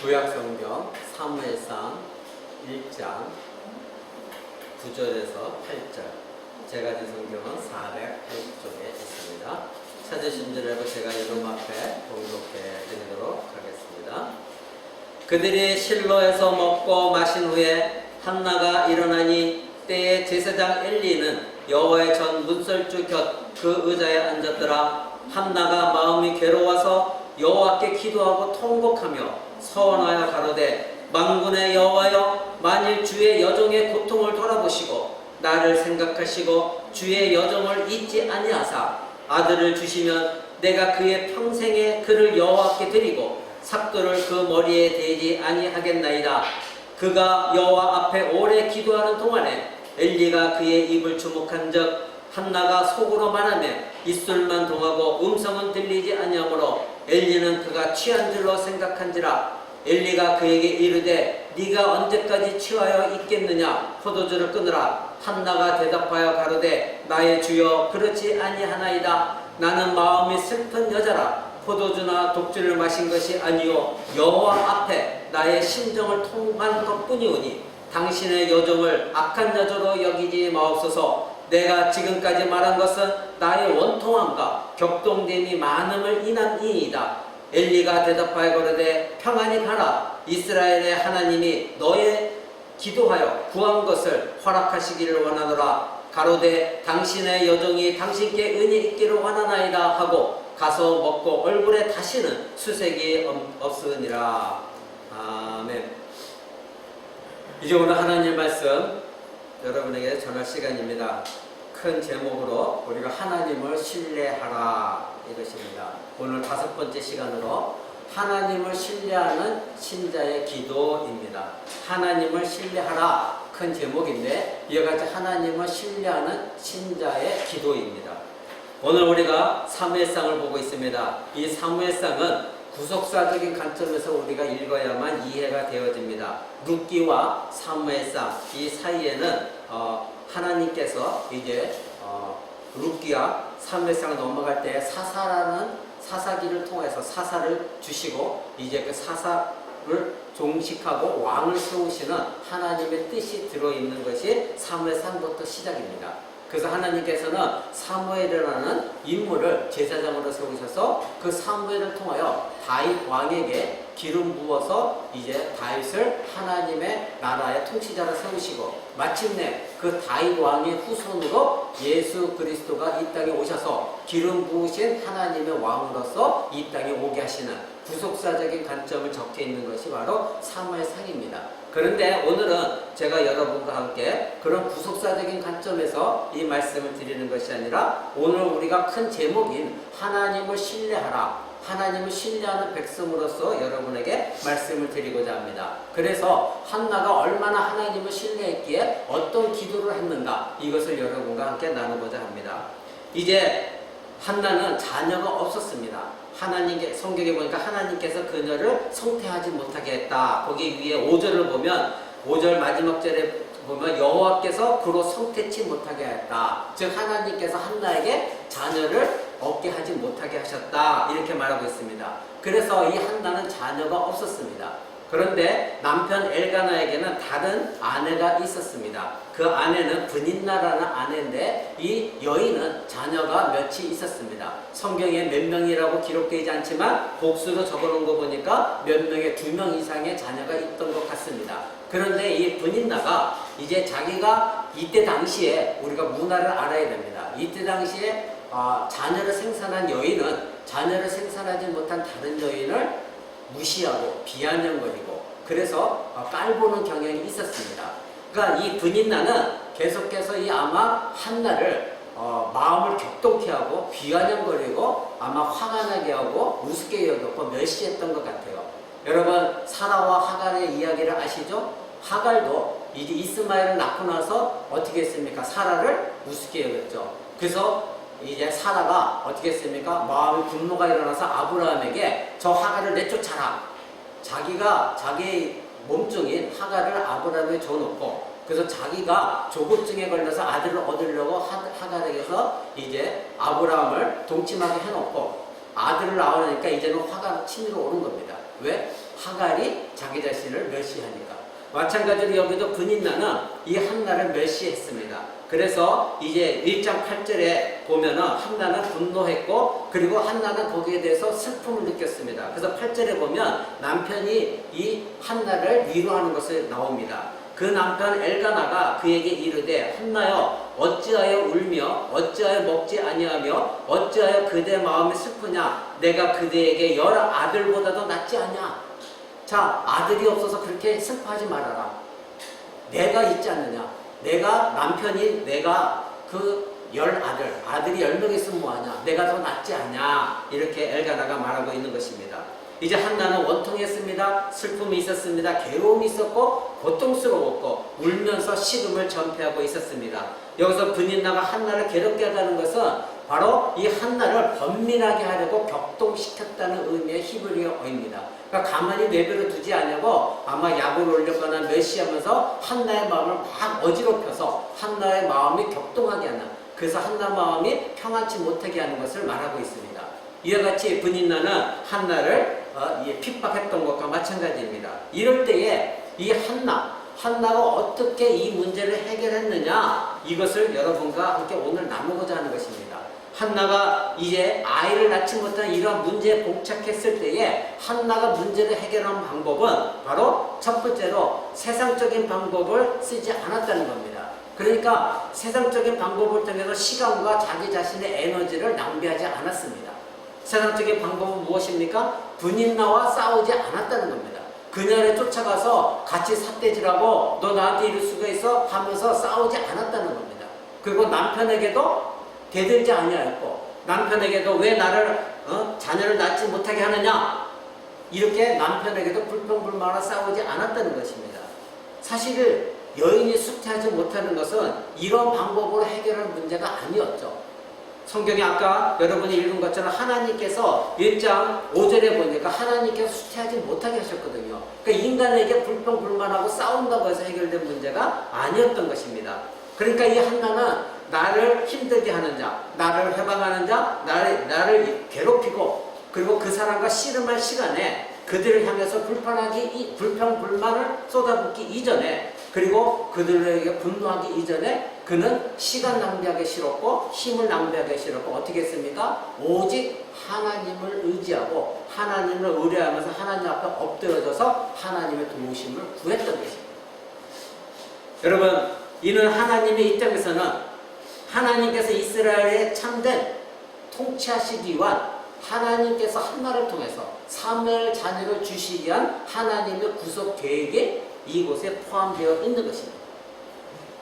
구약성경 사무엘상 1장 9절에서 8절, 제가 든 성경은 408쪽에 있습니다. 찾으신 줄 알고 제가 여러분 앞에 봉독해 드리도록 하겠습니다. 그들이 실로에서 먹고 마신 후에 한나가 일어나니 때에 제사장 엘리는 여호와의 전 문설주 곁 그 의자에 앉았더라. 한나가 마음이 괴로워서 여호와께 기도하고 통곡하며 서원하여 가로되, 만군의 여호와여, 만일 주의 여종의 고통을 돌아보시고 나를 생각하시고 주의 여종을 잊지 아니하사 아들을 주시면 내가 그의 평생에 그를 여호와께 드리고 삭도를 그 머리에 대지 아니하겠나이다. 그가 여호와 앞에 오래 기도하는 동안에 엘리가 그의 입을 주목한즉 한나가 속으로 말하며 입술만 동하고 음성은 들리지 아니하므로 엘리는 그가 취한 줄로 생각한지라. 엘리가 그에게 이르되 네가 언제까지 취하여 있겠느냐? 포도주를 끊으라. 한나가 대답하여 가로되, 나의 주여, 그렇지 아니하나이다. 나는 마음이 슬픈 여자라. 포도주나 독주를 마신 것이 아니요 여호와 앞에 나의 심정을 통한 것뿐이오니 당신의 여종을 악한 여자로 여기지 마옵소서. 내가 지금까지 말한 것은 나의 원통함과 격동됨이 많음을 인함이니이다. 엘리가 대답하여 가로되, 평안히 가라. 이스라엘의 하나님이 너의 기도하여 구한 것을 허락하시기를 원하노라. 가로되, 당신의 여종이 당신께 은혜 있기를 원하나이다 하고 가서 먹고 얼굴에 다시는 수색이 없으니라. 아멘. 이제 오늘 하나님 말씀 여러분에게 전할 시간입니다. 큰 제목으로 우리가 하나님을 신뢰하라, 이것입니다. 오늘 5번째 시간으로 하나님을 신뢰하는 신자의 기도입니다. 하나님을 신뢰하라, 큰 제목인데 이와 같이 하나님을 신뢰하는 신자의 기도입니다. 오늘 우리가 사무엘상을 보고 있습니다. 이 사무엘상은 구속사적인 관점에서 우리가 읽어야만 이해가 되어집니다. 룻기와 사무엘상 이 사이에는 하나님께서 이제 룻기와 사무엘상을 넘어갈 때 사사라는 사사기를 통해서 사사를 주시고 이제 그 사사를 종식하고 왕을 세우시는 하나님의 뜻이 들어있는 것이 사무엘상부터 시작입니다. 그래서 하나님께서는 사무엘이라는 인물을 제사장으로 세우셔서 그 사무엘을 통하여 다윗 왕에게 기름 부어서 이제 다윗을 하나님의 나라의 통치자로 세우시고 마침내 그 다윗 왕의 후손으로 예수 그리스도가 이 땅에 오셔서 기름 부으신 하나님의 왕으로서 이 땅에 오게 하시는 구속사적인 관점을 적혀 있는 것이 바로 사무엘상입니다. 그런데 오늘은 제가 여러분과 함께 그런 구속사적인 관점에서 이 말씀을 드리는 것이 아니라 오늘 우리가 큰 제목인 하나님을 신뢰하라, 하나님을 신뢰하는 백성으로서 여러분에게 말씀을 드리고자 합니다. 그래서 한나가 얼마나 하나님을 신뢰했기에 어떤 기도를 했는가, 이것을 여러분과 함께 나누고자 합니다. 이제 한나는 자녀가 없었습니다. 하나님께 성경에 보니까 하나님께서 그녀를 성태하지 못하게 했다. 거기 위에 5절을 보면 5절 마지막 절에 보면 여호와께서 그로 성태치 못하게 했다. 즉 하나님께서 한나에게 자녀를 얻게 하지 못하게 하셨다, 이렇게 말하고 있습니다. 그래서 이 한나는 자녀가 없었습니다. 그런데 남편 엘가나에게는 다른 아내가 있었습니다. 그 아내는 브닌나라는 아내인데 이 여인은 자녀가 몇이 있었습니다. 성경에 몇 명이라고 기록되지 않지만 복수로 적어놓은 거 보니까 몇 명의 2명 이상의 자녀가 있던 것 같습니다. 그런데 이 브닌나가 이제 자기가 이때 당시에 우리가 문화를 알아야 됩니다. 이때 당시에 자녀를 생산한 여인은 자녀를 생산하지 못한 다른 여인을 무시하고 비아냥거리고 그래서 깔보는 경향이 있었습니다. 그러니까 이 브닌나는 계속해서 이 아마 한나를 마음을 격동케 하고 비아냥거리고 아마 화가 나게 하고 우습게 여겼고 멸시했던 것 같아요. 여러분, 사라와 하갈의 이야기를 아시죠? 하갈도 이제 이스마엘을 낳고 나서 어떻게 했습니까? 사라를 우습게 여겼죠. 그래서 이제 사라가 어떻게 했습니까? 마음의 분노가 일어나서 아브라함에게 저 하갈을 내쫓아라. 자기가 자기 몸종인 하갈을 아브라함에 줘놓고 그래서 자기가 조급증에 걸려서 아들을 얻으려고 하갈에게서 이제 아브라함을 동침하게 해놓고 아들을 낳으니까 이제는 화가 치밀어 오는 겁니다. 왜? 하갈이 자기 자신을 멸시하니까. 마찬가지로 여기도 분인나는 이 한나를 멸시했습니다. 그래서 이제 1장 8절에 보면은 한나는 분노했고 그리고 한나는 거기에 대해서 슬픔을 느꼈습니다. 그래서 8절에 보면 남편이 이 한나를 위로하는 것이 나옵니다. 그 남편 엘가나가 그에게 이르되 한나여 어찌하여 울며 어찌하여 먹지 아니하며 어찌하여 그대 마음이 슬프냐 내가 그대에게 여러 아들보다도 낫지 않냐. 자, 아들이 없어서 그렇게 슬퍼하지 말아라. 내가 있지 않느냐. 내가 그 아들이 10명 있으면 뭐하냐. 내가 더 낫지 않냐. 이렇게 엘가나가 말하고 있는 것입니다. 이제 한나는 원통했습니다. 슬픔이 있었습니다. 괴로움이 있었고 고통스러웠고 울면서 식음을 전폐하고 있었습니다. 여기서 분인나가 한나를 괴롭게 하다는 것은 바로 이 한나를 번민하게 하려고 격동시켰다는 의미의 히브리어입니다. 그러니까 가만히 내버려 두지 않냐고 아마 약을 올렸거나 멸시하면서 한나의 마음을 막 어지럽혀서 한나의 마음이 격동하게 하는, 그래서 한나 마음이 평안치 못하게 하는 것을 말하고 있습니다. 이와 같이 분인나는 한나를 핍박했던 것과 마찬가지입니다. 이럴 때에 이 한나가 어떻게 이 문제를 해결했느냐, 이것을 여러분과 함께 오늘 나누고자 하는 것입니다. 한나가 이제 아이를 낳지 못한 이러한 문제에 봉착했을 때에 한나가 문제를 해결한 방법은 바로 첫 번째로 세상적인 방법을 쓰지 않았다는 겁니다. 그러니까 세상적인 방법을 통해서 시간과 자기 자신의 에너지를 낭비하지 않았습니다. 세상적인 방법은 무엇입니까? 분인나와 싸우지 않았다는 겁니다. 그녀를 쫓아가서 같이 삿대질하고 너 나한테 이럴 수가 있어 하면서 싸우지 않았다는 겁니다. 그리고 남편에게도 대들지 아니하였고 남편에게도 왜 나를 자녀를 낳지 못하게 하느냐, 이렇게 남편에게도 불평불만하고 싸우지 않았다는 것입니다. 사실 여인이 수태하지 못하는 것은 이런 방법으로 해결할 문제가 아니었죠. 성경에 아까 여러분이 읽은 것처럼 하나님께서 1장 5절에 보니까 하나님께서 수태하지 못하게 하셨거든요. 그러니까 인간에게 불평불만하고 싸운다고 해서 해결된 문제가 아니었던 것입니다. 그러니까 이 한나는 나를 힘들게 하는 자, 나를 해방하는 자, 나를 괴롭히고 그리고 그 사람과 씨름할 시간에 그들을 향해서 불평불만을 쏟아붓기 이전에, 그리고 그들에게 분노하기 이전에 그는 시간 낭비하기 싫었고 힘을 낭비하기 싫었고 어떻게 했습니까? 오직 하나님을 의지하고 하나님을 의뢰하면서 하나님 앞에 엎드려져서 하나님의 도우심을 구했던 것입니다. 여러분, 이는 하나님의 입장에서는 하나님께서 이스라엘에 참된 통치하시기 위한 하나님께서 한나를 통해서 사무엘 자녀를 주시기 위한 하나님의 구속 계획에 이곳에 포함되어 있는 것입니다.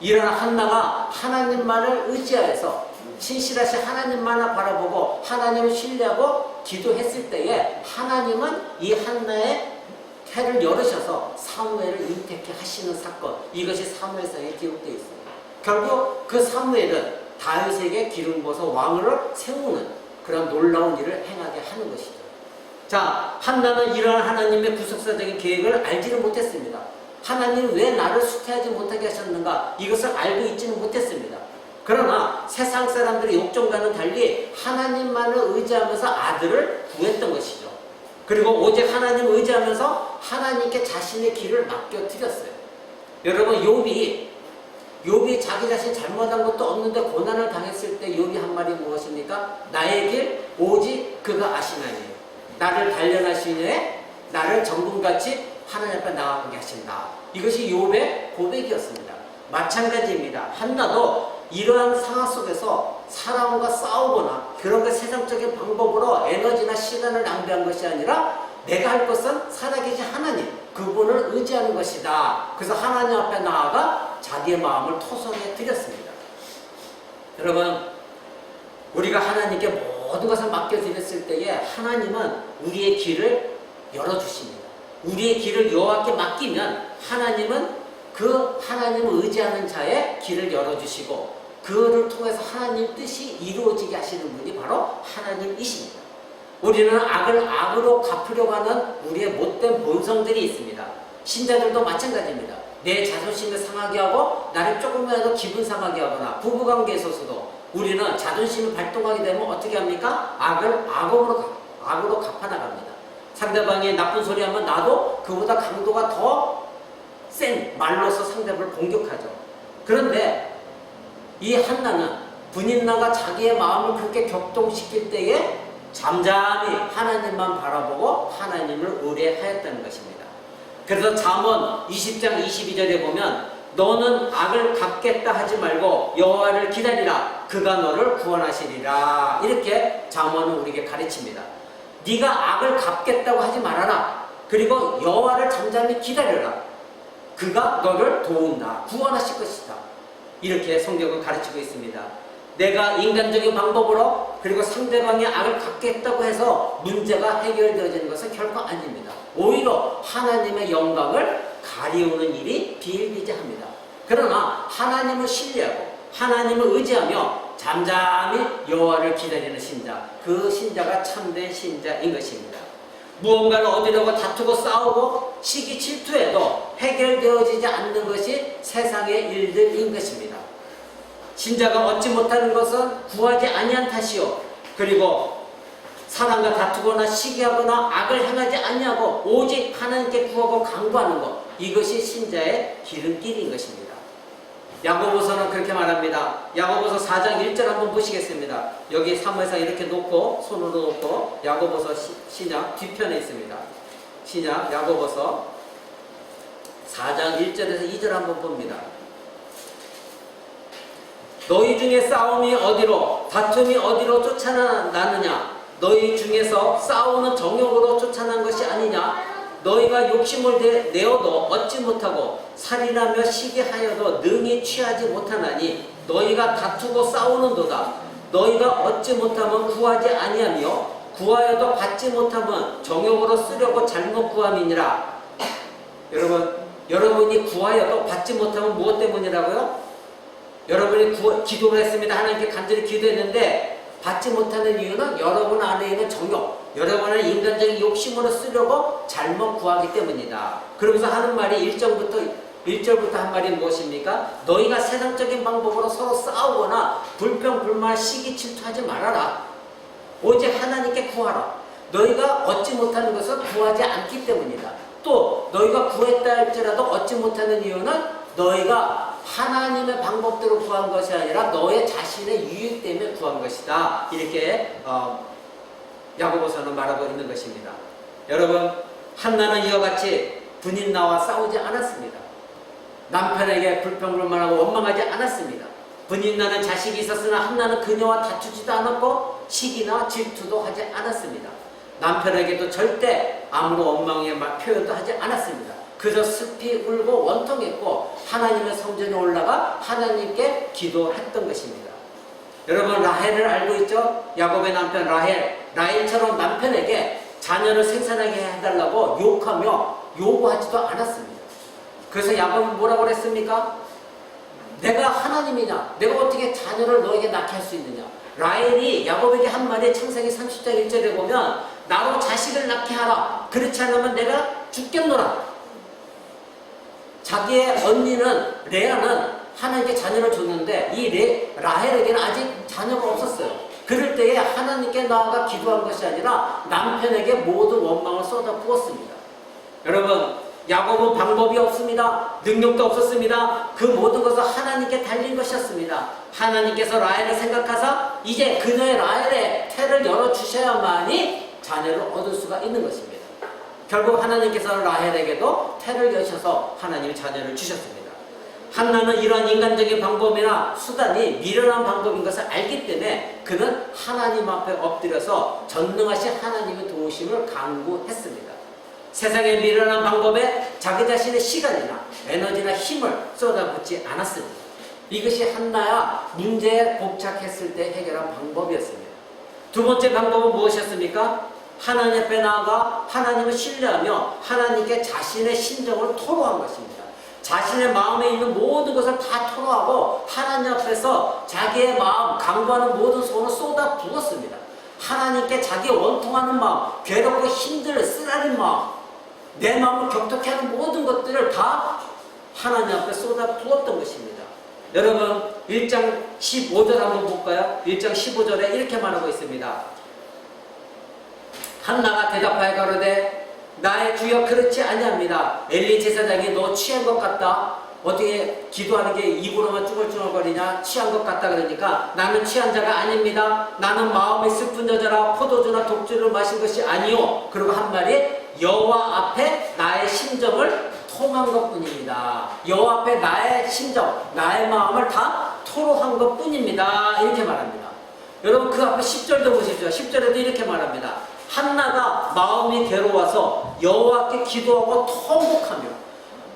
이러한 한나가 하나님만을 의지하여서 신실하신 하나님만을 바라보고 하나님을 신뢰하고 기도했을 때에 하나님은 이 한나의 태를 열으셔서 사무엘을 잉태케 하시는 사건, 이것이 사무엘상에 기록되어 있습니다. 결국 그 사무엘은 다윗에게 기름 부어서 왕을 세우는 그런 놀라운 일을 행하게 하는 것이죠. 자, 한나는 이러한 하나님의 구속사적인 계획을 알지를 못했습니다. 하나님 왜 나를 수태하지 못하게 하셨는가, 이것을 알고 있지는 못했습니다. 그러나 세상 사람들의 욕정과는 달리 하나님만을 의지하면서 아들을 구했던 것이죠. 그리고 오직 하나님을 의지하면서 하나님께 자신의 길을 맡겨드렸어요. 여러분, 욥이 자기 자신 잘못한 것도 없는데 고난을 당했을 때 욥이 한 말이 무엇입니까? 나의 길 오직 그가 아시나니 나를 단련하시니 나를 정금같이 하나님 앞에 나아가게 하신다. 이것이 욥의 고백이었습니다. 마찬가지입니다. 한나도 이러한 상황 속에서 사람과 싸우거나 그런 그 세상적인 방법으로 에너지나 시간을 낭비한 것이 아니라 내가 할 것은 살아계신 하나님, 그분을 의지하는 것이다. 그래서 하나님 앞에 나아가 자기의 마음을 토성해 드렸습니다. 여러분, 우리가 하나님께 모든 것을 맡겨드렸을 때에 하나님은 우리의 길을 열어주십니다. 우리의 길을 여호와께 맡기면 하나님은 그 하나님을 의지하는 자의 길을 열어주시고 그를 통해서 하나님 뜻이 이루어지게 하시는 분이 바로 하나님이십니다. 우리는 악을 악으로 갚으려고 하는 우리의 못된 본성들이 있습니다. 신자들도 마찬가지입니다. 내 자존심을 상하게 하고 나를 조금이라도 기분 상하게 하거나 부부관계에 있어서도 우리는 자존심을 발동하게 되면 어떻게 합니까? 악을 악으로 악으로 갚아나갑니다. 상대방이 나쁜 소리 하면 나도 그보다 강도가 더 센 말로서 상대방을 공격하죠. 그런데 이 한나는 분인나가 자기의 마음을 그렇게 격동시킬 때에 잠잠히 하나님만 바라보고 하나님을 의뢰하였다는 것입니다. 그래서 잠언 20장 22절에 보면 너는 악을 갚겠다 하지 말고 여호와를 기다리라 그가 너를 구원하시리라 이렇게 잠언은 우리에게 가르칩니다. 네가 악을 갚겠다고 하지 말아라. 그리고 여호와를 잠잠히 기다려라. 그가 너를 도운다. 구원하실 것이다. 이렇게 성경은 가르치고 있습니다. 내가 인간적인 방법으로 그리고 상대방의 악을 갚겠다고 해서 문제가 해결되어지는 것은 결코 아닙니다. 오히려 하나님의 영광을 가리우는 일이 비일비재합니다. 그러나 하나님을 신뢰하고 하나님을 의지하며 잠잠히 여호와를 기다리는 신자, 그 신자가 참된 신자인 것입니다. 무언가를 얻으려고 다투고 싸우고 시기 질투해도 해결되어지지 않는 것이 세상의 일들인 것입니다. 신자가 얻지 못하는 것은 구하지 아니한 탓이요, 그리고 사람과 다투거나 시기하거나 악을 행하지 아니하고 오직 하나님께 구하고 간구하는 것, 이것이 신자의 기름길인 것입니다. 야고보서는 그렇게 말합니다. 야고보서 4장 1절 한번 보시겠습니다. 여기 사무엘상 이렇게 놓고 손으로 놓고 야고보서 신약 뒤편에 있습니다. 신약 야고보서 4장 1절에서 2절 한번 봅니다. 너희 중에 싸움이 어디로 다툼이 어디로 쫓아나느냐? 너희 중에서 싸우는 정욕으로 쫓아난 것이 아니냐? 너희가 욕심을 내어도 얻지 못하고 살인하며 시기하여도 능히 취하지 못하나니 너희가 다투고 싸우는도다. 너희가 얻지 못하면 구하지 아니하며 구하여도 받지 못하면 정욕으로 쓰려고 잘못 구함이니라. 여러분이 구하여도 받지 못하면 무엇 때문이라고요? 여러분이 기도를 했습니다. 하나님께 간절히 기도했는데 받지 못하는 이유는 여러분 안에 있는 정욕, 여러분의 인간적인 욕심으로 쓰려고 잘못 구하기 때문이다. 그러면서 하는 말이 1절부터 한 말이 무엇입니까? 너희가 세상적인 방법으로 서로 싸우거나 불평불만 시기 질투하지 말아라. 오직 하나님께 구하라. 너희가 얻지 못하는 것은 구하지 않기 때문이다. 또 너희가 구했다 할지라도 얻지 못하는 이유는 너희가 하나님의 방법대로 구한 것이 아니라 너의 자신의 유익 때문에 구한 것이다. 이렇게 야고보서는 말하고 있는 것입니다. 여러분, 한나는 이와 같이 분인나와 싸우지 않았습니다. 남편에게 불평불만하고 원망하지 않았습니다. 분인나는 자식이 있었으나 한나는 그녀와 다투지도 않았고 시기나 질투도 하지 않았습니다. 남편에게도 절대 아무런 원망의 표현도 하지 않았습니다. 그저 슬피 울고 원통했고 하나님의 성전에 올라가 하나님께 기도했던 것입니다. 여러분, 라헬을 알고 있죠? 야곱의 남편 라헬처럼 남편에게 자녀를 생산하게 해달라고 욕하며 요구하지도 않았습니다. 그래서 야곱은 뭐라고 그랬습니까? 내가 하나님이냐? 내가 어떻게 자녀를 너에게 낳게 할 수 있느냐? 라헬이 야곱에게 한 말이 창세기 30장 1절에 보면 나로 자식을 낳게 하라. 그렇지 않으면 내가 죽겠노라. 자기의 언니는 레아는 하나님께 자녀를 줬는데 이 라헬에게는 아직 자녀가 없었어요. 그럴 때에 하나님께 나아가 기도한 것이 아니라 남편에게 모든 원망을 쏟아부었습니다. 여러분, 야곱은 방법이 없습니다. 능력도 없었습니다. 그 모든 것은 하나님께 달린 것이었습니다. 하나님께서 라헬을 생각하사 이제 그녀의 라헬의 태를 열어주셔야만이 자녀를 얻을 수가 있는 것입니다. 결국 하나님께서는 라헬에게도 태를 여셔서 하나님이 자녀를 주셨습니다. 한나는 이러한 인간적인 방법이나 수단이 미련한 방법인 것을 알기 때문에 그는 하나님 앞에 엎드려서 전능하신 하나님의 도우심을 간구했습니다. 세상의 미련한 방법에 자기 자신의 시간이나 에너지나 힘을 쏟아붓지 않았습니다. 이것이 한나야 문제에 봉착했을 때 해결한 방법이었습니다. 두 번째 방법은 무엇이었습니까? 하나님 앞에 나아가 하나님을 신뢰하며 하나님께 자신의 심정을 토로한 것입니다. 자신의 마음에 있는 모든 것을 다 토로하고 하나님 앞에서 자기의 마음, 간구하는 모든 소원을 쏟아 부었습니다. 하나님께 자기 원통하는 마음, 괴롭고 힘들 쓰라린 마음, 내 마음을 격동케 하는 모든 것들을 다 하나님 앞에 쏟아 부었던 것입니다. 여러분, 1장 15절 한번 볼까요? 1장 15절에 이렇게 말하고 있습니다. 한나가 대답하여 가로되 나의 주여 그렇지 아니합니다. 엘리 제사장이 너 취한 것 같다. 어떻게 기도하는 게 입으로만 쭈글쭈글거리냐? 취한 것 같다 그러니까 나는 취한 자가 아닙니다. 나는 마음이 슬픈 여자라 포도주나 독주를 마신 것이 아니요. 그리고 한 말이 여호와 앞에 나의 심정을 통한 것뿐입니다. 여호와 앞에 나의 심정, 나의 마음을 다 토로한 것뿐입니다. 이렇게 말합니다. 여러분 그 앞에 10절도 보십시오. 10절에도 이렇게 말합니다. 한나가 마음이 괴로워서 여호와께 기도하고 통곡하며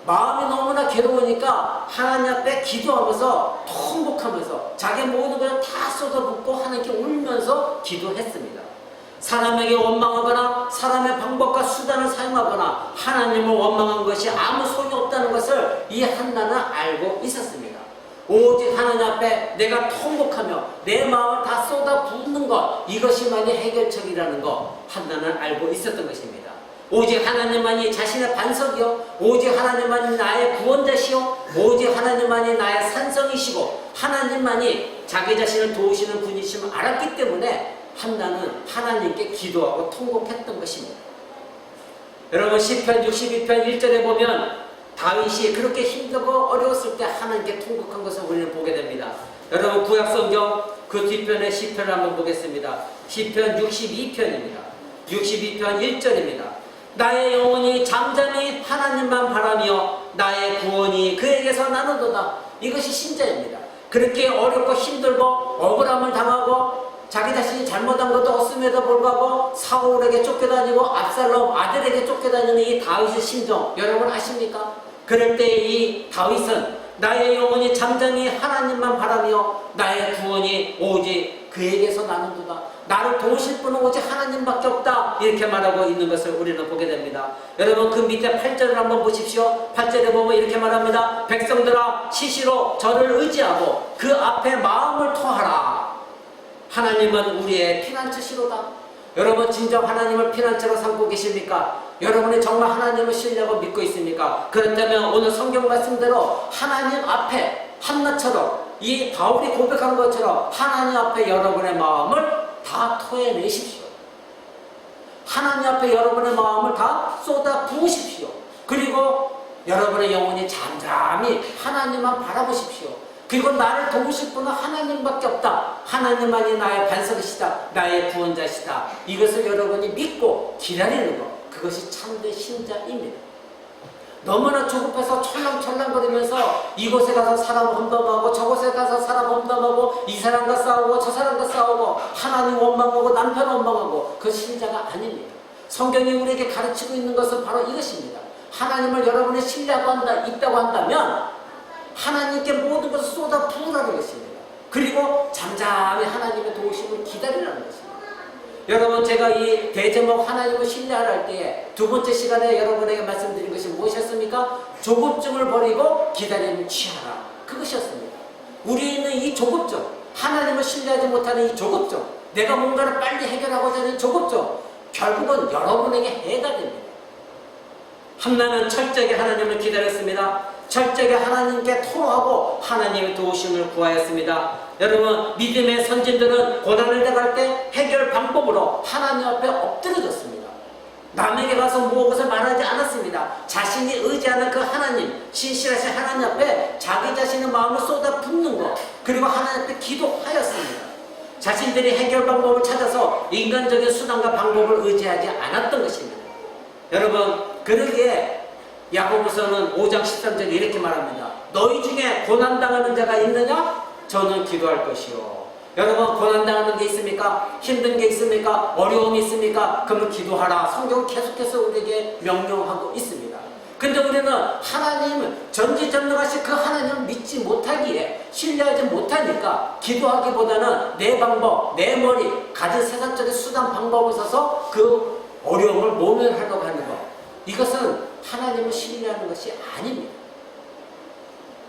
마음이 너무나 괴로우니까 하나님 앞에 기도하면서 통곡하면서 자기 모든 것을 다 쏟아붓고 하나님께 울면서 기도했습니다. 사람에게 원망하거나 사람의 방법과 수단을 사용하거나 하나님을 원망한 것이 아무 소용이 없다는 것을 이 한나는 알고 있었습니다. 오직 하나님 앞에 내가 통곡하며 내 마음을 다 쏟아붓는 것, 이것이만이 해결책이라는 것 한나는 알고 있었던 것입니다. 오직 하나님만이 자신의 반석이요, 오직 하나님만이 나의 구원자시요, 오직 하나님만이 나의 산성이시고 하나님만이 자기 자신을 도우시는 분이심을 알았기 때문에 한나는 하나님께 기도하고 통곡했던 것입니다. 여러분 시편 62편 1절에 보면 다윗이 그렇게 힘들고 어려웠을 때 하나님께 통곡한 것을 우리는 보게 됩니다. 여러분 구약성경 그 뒷편의 시편을 한번 보겠습니다. 시편 62편입니다. 62편 1절입니다. 나의 영혼이 잠잠히 하나님만 바라며 나의 구원이 그에게서 나누도다. 이것이 신자입니다. 그렇게 어렵고 힘들고 억울함을 당하고 자기 자신이 잘못한 것도 없음에도 불구하고 사울에게 쫓겨다니고 압살롬 아들에게 쫓겨다니는 이 다윗의 심정 여러분 아십니까? 그럴 때 이 다윗은 나의 영혼이 잠잠히 하나님만 바라며 나의 구원이 오직 그에게서 나누도다. 나를 도우실 분은 오직 하나님밖에 없다. 이렇게 말하고 있는 것을 우리는 보게 됩니다. 여러분 그 밑에 8절을 한번 보십시오. 8절에 보면 이렇게 말합니다. 백성들아 시시로 저를 의지하고 그 앞에 마음을 토하라. 하나님은 우리의 피난처시로다. 여러분 진정 하나님을 피난처로 삼고 계십니까? 여러분이 정말 하나님을 신뢰하고 믿고 있습니까? 그렇다면 오늘 성경 말씀대로 하나님 앞에 한나처럼 이 바울이 고백한 것처럼 하나님 앞에 여러분의 마음을 다 토해내십시오. 하나님 앞에 여러분의 마음을 다 쏟아 부으십시오. 그리고 여러분의 영혼이 잠잠히 하나님만 바라보십시오. 그리고 나를 도우실 분은 하나님밖에 없다. 하나님만이 나의 반석이시다. 나의 구원자시다. 이것을 여러분이 믿고 기다리는 것. 그것이 참된 신자입니다. 너무나 조급해서 철렁철렁거리면서 이곳에 가서 사람 험담하고 저곳에 가서 사람 험담하고 이 사람과 싸우고 저 사람과 싸우고 하나님 원망하고 남편 원망하고 그 신자가 아닙니다. 성경이 우리에게 가르치고 있는 것은 바로 이것입니다. 하나님을 여러분이 신뢰하고 있다고 한다면 하나님께 모든 것을 쏟아 부으라는 것입니다. 그리고 잠잠히 하나님의 도우심을 기다리라는 것입니다. 여러분 제가 이 대제목 하나님을 신뢰하라 할 때에 두 번째 시간에 여러분에게 말씀드린 것이 무엇이었습니까? 조급증을 버리고 기다림을 취하라. 그것이었습니다. 우리는 이 조급증, 하나님을 신뢰하지 못하는 이 조급증, 내가 뭔가를 빨리 해결하고자 하는 조급증, 결국은 여러분에게 해가 됩니다. 한나는 철저하게 하나님을 기다렸습니다. 철저하게 하나님께 토로하고 하나님의 도우심을 구하였습니다. 여러분 믿음의 선진들은 고난을 당할 때 해결 방법으로 하나님 앞에 엎드려졌습니다. 남에게 가서 무엇을 말하지 않았습니다. 자신이 의지하는 그 하나님, 신실하신 하나님 앞에 자기 자신의 마음을 쏟아 붓는 것, 그리고 하나님 앞에 기도하였습니다. 자신들이 해결 방법을 찾아서 인간적인 수단과 방법을 의지하지 않았던 것입니다. 여러분 그러기에 야고보서는 5장 13절에 이렇게 말합니다. 너희 중에 고난당하는 자가 있느냐? 저는 기도할 것이요. 여러분 고난당하는 게 있습니까? 힘든 게 있습니까? 어려움이 있습니까? 그러면 기도하라. 성경 계속해서 우리에게 명령하고 있습니다. 근데 우리는 하나님 전지전능하신 그 하나님을 믿지 못하기에 신뢰하지 못하니까 기도하기보다는 내 방법, 내 머리, 가진 세상적인 수단 방법을 써서 그 어려움을 모면하려고 하는 것. 이것은 하나님을 신뢰하는 것이 아닙니다.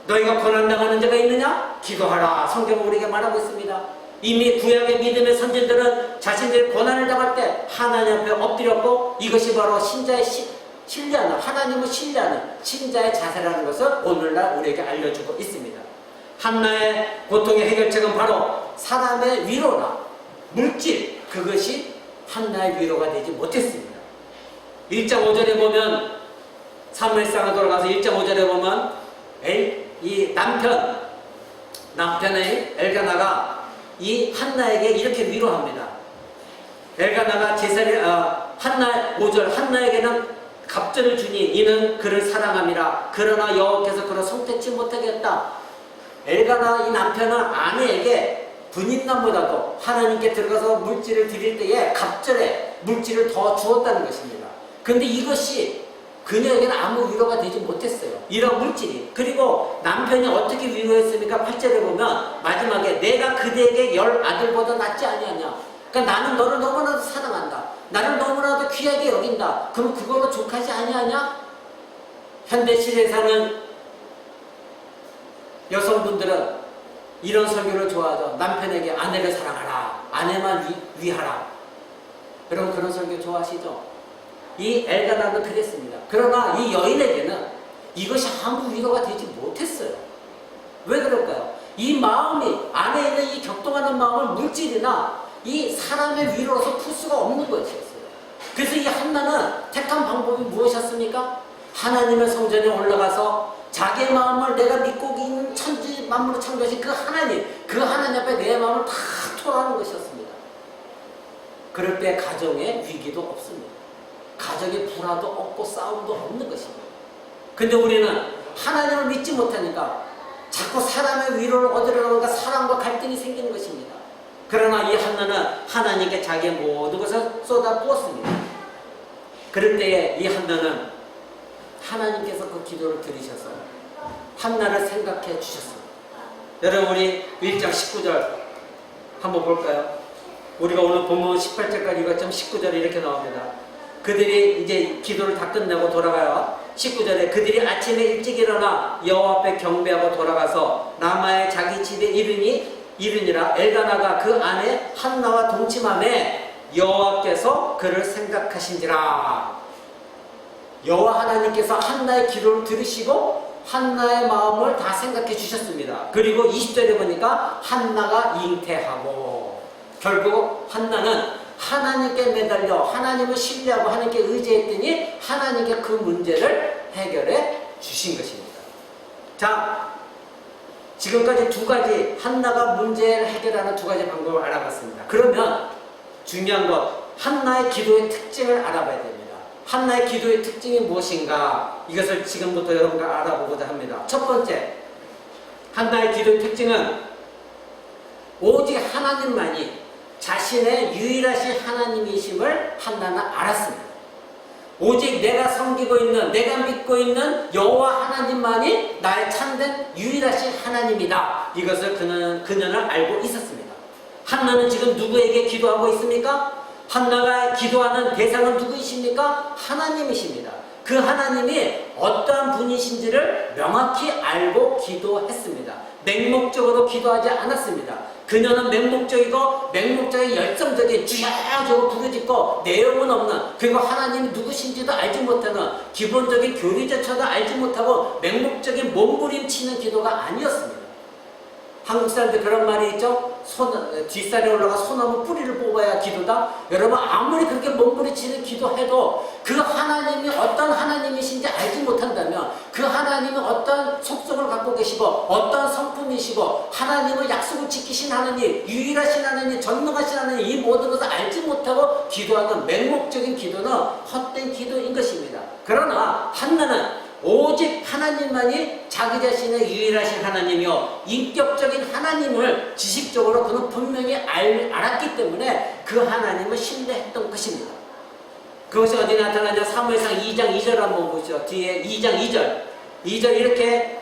너희가 고난당하는 자가 있느냐? 기도하라. 성경은 우리에게 말하고 있습니다. 이미 구약의 믿음의 선진들은 자신들이 고난을 당할 때 하나님 앞에 엎드렸고 이것이 바로 신자의 신뢰하는, 하나님을 신뢰하는 신자의 자세라는 것을 오늘날 우리에게 알려주고 있습니다. 한나의 고통의 해결책은 바로 사람의 위로나 물질, 그것이 한나의 위로가 되지 못했습니다. 1장 5절에 보면 사무엘상에 돌아가서 1장 5절에 보면 이 남편의 엘가나가 이 한나에게 이렇게 위로합니다. 엘가나가 한나 5절 한나에게는 갑절을 주니 이는 그를 사랑함이라. 그러나 여호와께서 그를 손대지 못하겠다. 엘가나 이 남편은 아내에게 분인남보다도 하나님께 들어가서 물질을 드릴 때에 갑절에 물질을 더 주었다는 것입니다. 그런데 이것이 그녀에게는 아무 위로가 되지 못했어요. 이런 물질이. 그리고 남편이 어떻게 위로했습니까? 8절에 보면 마지막에 내가 그대에게 10 아들보다 낫지 아니하냐. 그러니까 나는 너를 너무나도 사랑한다. 나를 너무나도 귀하게 여긴다. 그럼 그걸로 족하지 아니하냐? 현대시대에 사는 여성분들은 이런 설교를 좋아하죠. 남편에게 아내를 사랑하라. 아내만 위하라. 여러분 그런 설교 좋아하시죠? 이 엘가나는 그랬습니다. 그러나 이 여인에게는 이것이 아무 위로가 되지 못했어요. 왜 그럴까요? 이 마음이 안에 있는 이 격동하는 마음을 물질이나 이 사람의 위로로서 풀 수가 없는 것이었어요. 그래서 이 한나는 택한 방법이 무엇이었습니까? 하나님의 성전에 올라가서 자기의 마음을 내가 믿고 있는 천지 만물을 창조하신 그 하나님 앞에 내 마음을 다 토하는 것이었습니다. 그럴 때 가정에 위기도 없습니다. 가정에 불화도 없고 싸움도 없는 것입니다. 근데 우리는 하나님을 믿지 못하니까 자꾸 사람의 위로를 얻으려고 하니까 사랑과 갈등이 생기는 것입니다. 그러나 이 한나는 하나님께 자기의 모든 것을 쏟아부었습니다. 그럴 때에 이 한나는 하나님께서 그 기도를 들으셔서 한나를 생각해 주셨습니다. 여러분 우리 1장 19절 한번 볼까요? 우리가 오늘 본문 18절까지 읽었지만 19절에 이렇게 나옵니다. 그들이 이제 기도를 다 끝내고 돌아가요. 19절에 그들이 아침에 일찍 일어나 여호와 앞에 경배하고 돌아가서 라마의 자기 집에 이르니라. 엘가나가 그 아내 한나와 동침함에 여호와께서 그를 생각하신지라. 여호와 하나님께서 한나의 기도를 들으시고 한나의 마음을 다 생각해 주셨습니다. 그리고 20절에 보니까 한나가 잉태하고 결국 한나는 하나님께 매달려 하나님을 신뢰하고 하나님께 의지했더니 하나님께 그 문제를 해결해 주신 것입니다. 자, 지금까지 두 가지 한나가 문제를 해결하는 두 가지 방법을 알아봤습니다. 그러면 중요한 것 한나의 기도의 특징을 알아봐야 됩니다. 한나의 기도의 특징이 무엇인가 이것을 지금부터 여러분과 알아보고자 합니다. 첫 번째 한나의 기도의 특징은 오직 하나님만이 자신의 유일하신 하나님이심을 한나는 알았습니다. 오직 내가 섬기고 있는 내가 믿고 있는 여호와 하나님만이 나의 참된 유일하신 하나님이다. 이것을 그녀는 알고 있었습니다. 한나는 지금 누구에게 기도하고 있습니까? 한나가 기도하는 대상은 누구이십니까? 하나님이십니다. 그 하나님이 어떠한 분이신지를 명확히 알고 기도했습니다. 맹목적으로 기도하지 않았습니다. 그녀는 맹목적인 열성적인 주야적으로 부르짖고 내용은 없는 그리고 하나님이 누구신지도 알지 못하는 기본적인 교리조차도 알지 못하고 맹목적인 몸부림치는 기도가 아니었습니다. 한국 사람들 그런 말이 있죠. 뒷산에 올라가 소나무 뿌리를 뽑아야 기도다. 여러분 아무리 그렇게 몸부림치는 기도해도 그 하나님이 어떤 하나님이신지 알지 못한다면 그 하나님이 어떤 속성을 갖고 계시고 어떤 성품이시고 하나님의 약속을 지키신 하나님 유일하신 하나님 전능하신 하나님 이 모든 것을 알지 못하고 기도하는 맹목적인 기도는 헛된 기도인 것입니다. 그러나 한나는 오직 하나님만이 자기 자신의 유일하신 하나님이요 인격적인 하나님을 지식적으로 그는 분명히 알았기 때문에 그 하나님을 신뢰했던 것입니다. 그것이 어디 나타나냐? 사무엘상 2장 2절 한번 보시죠. 뒤에 2장 2절 이렇게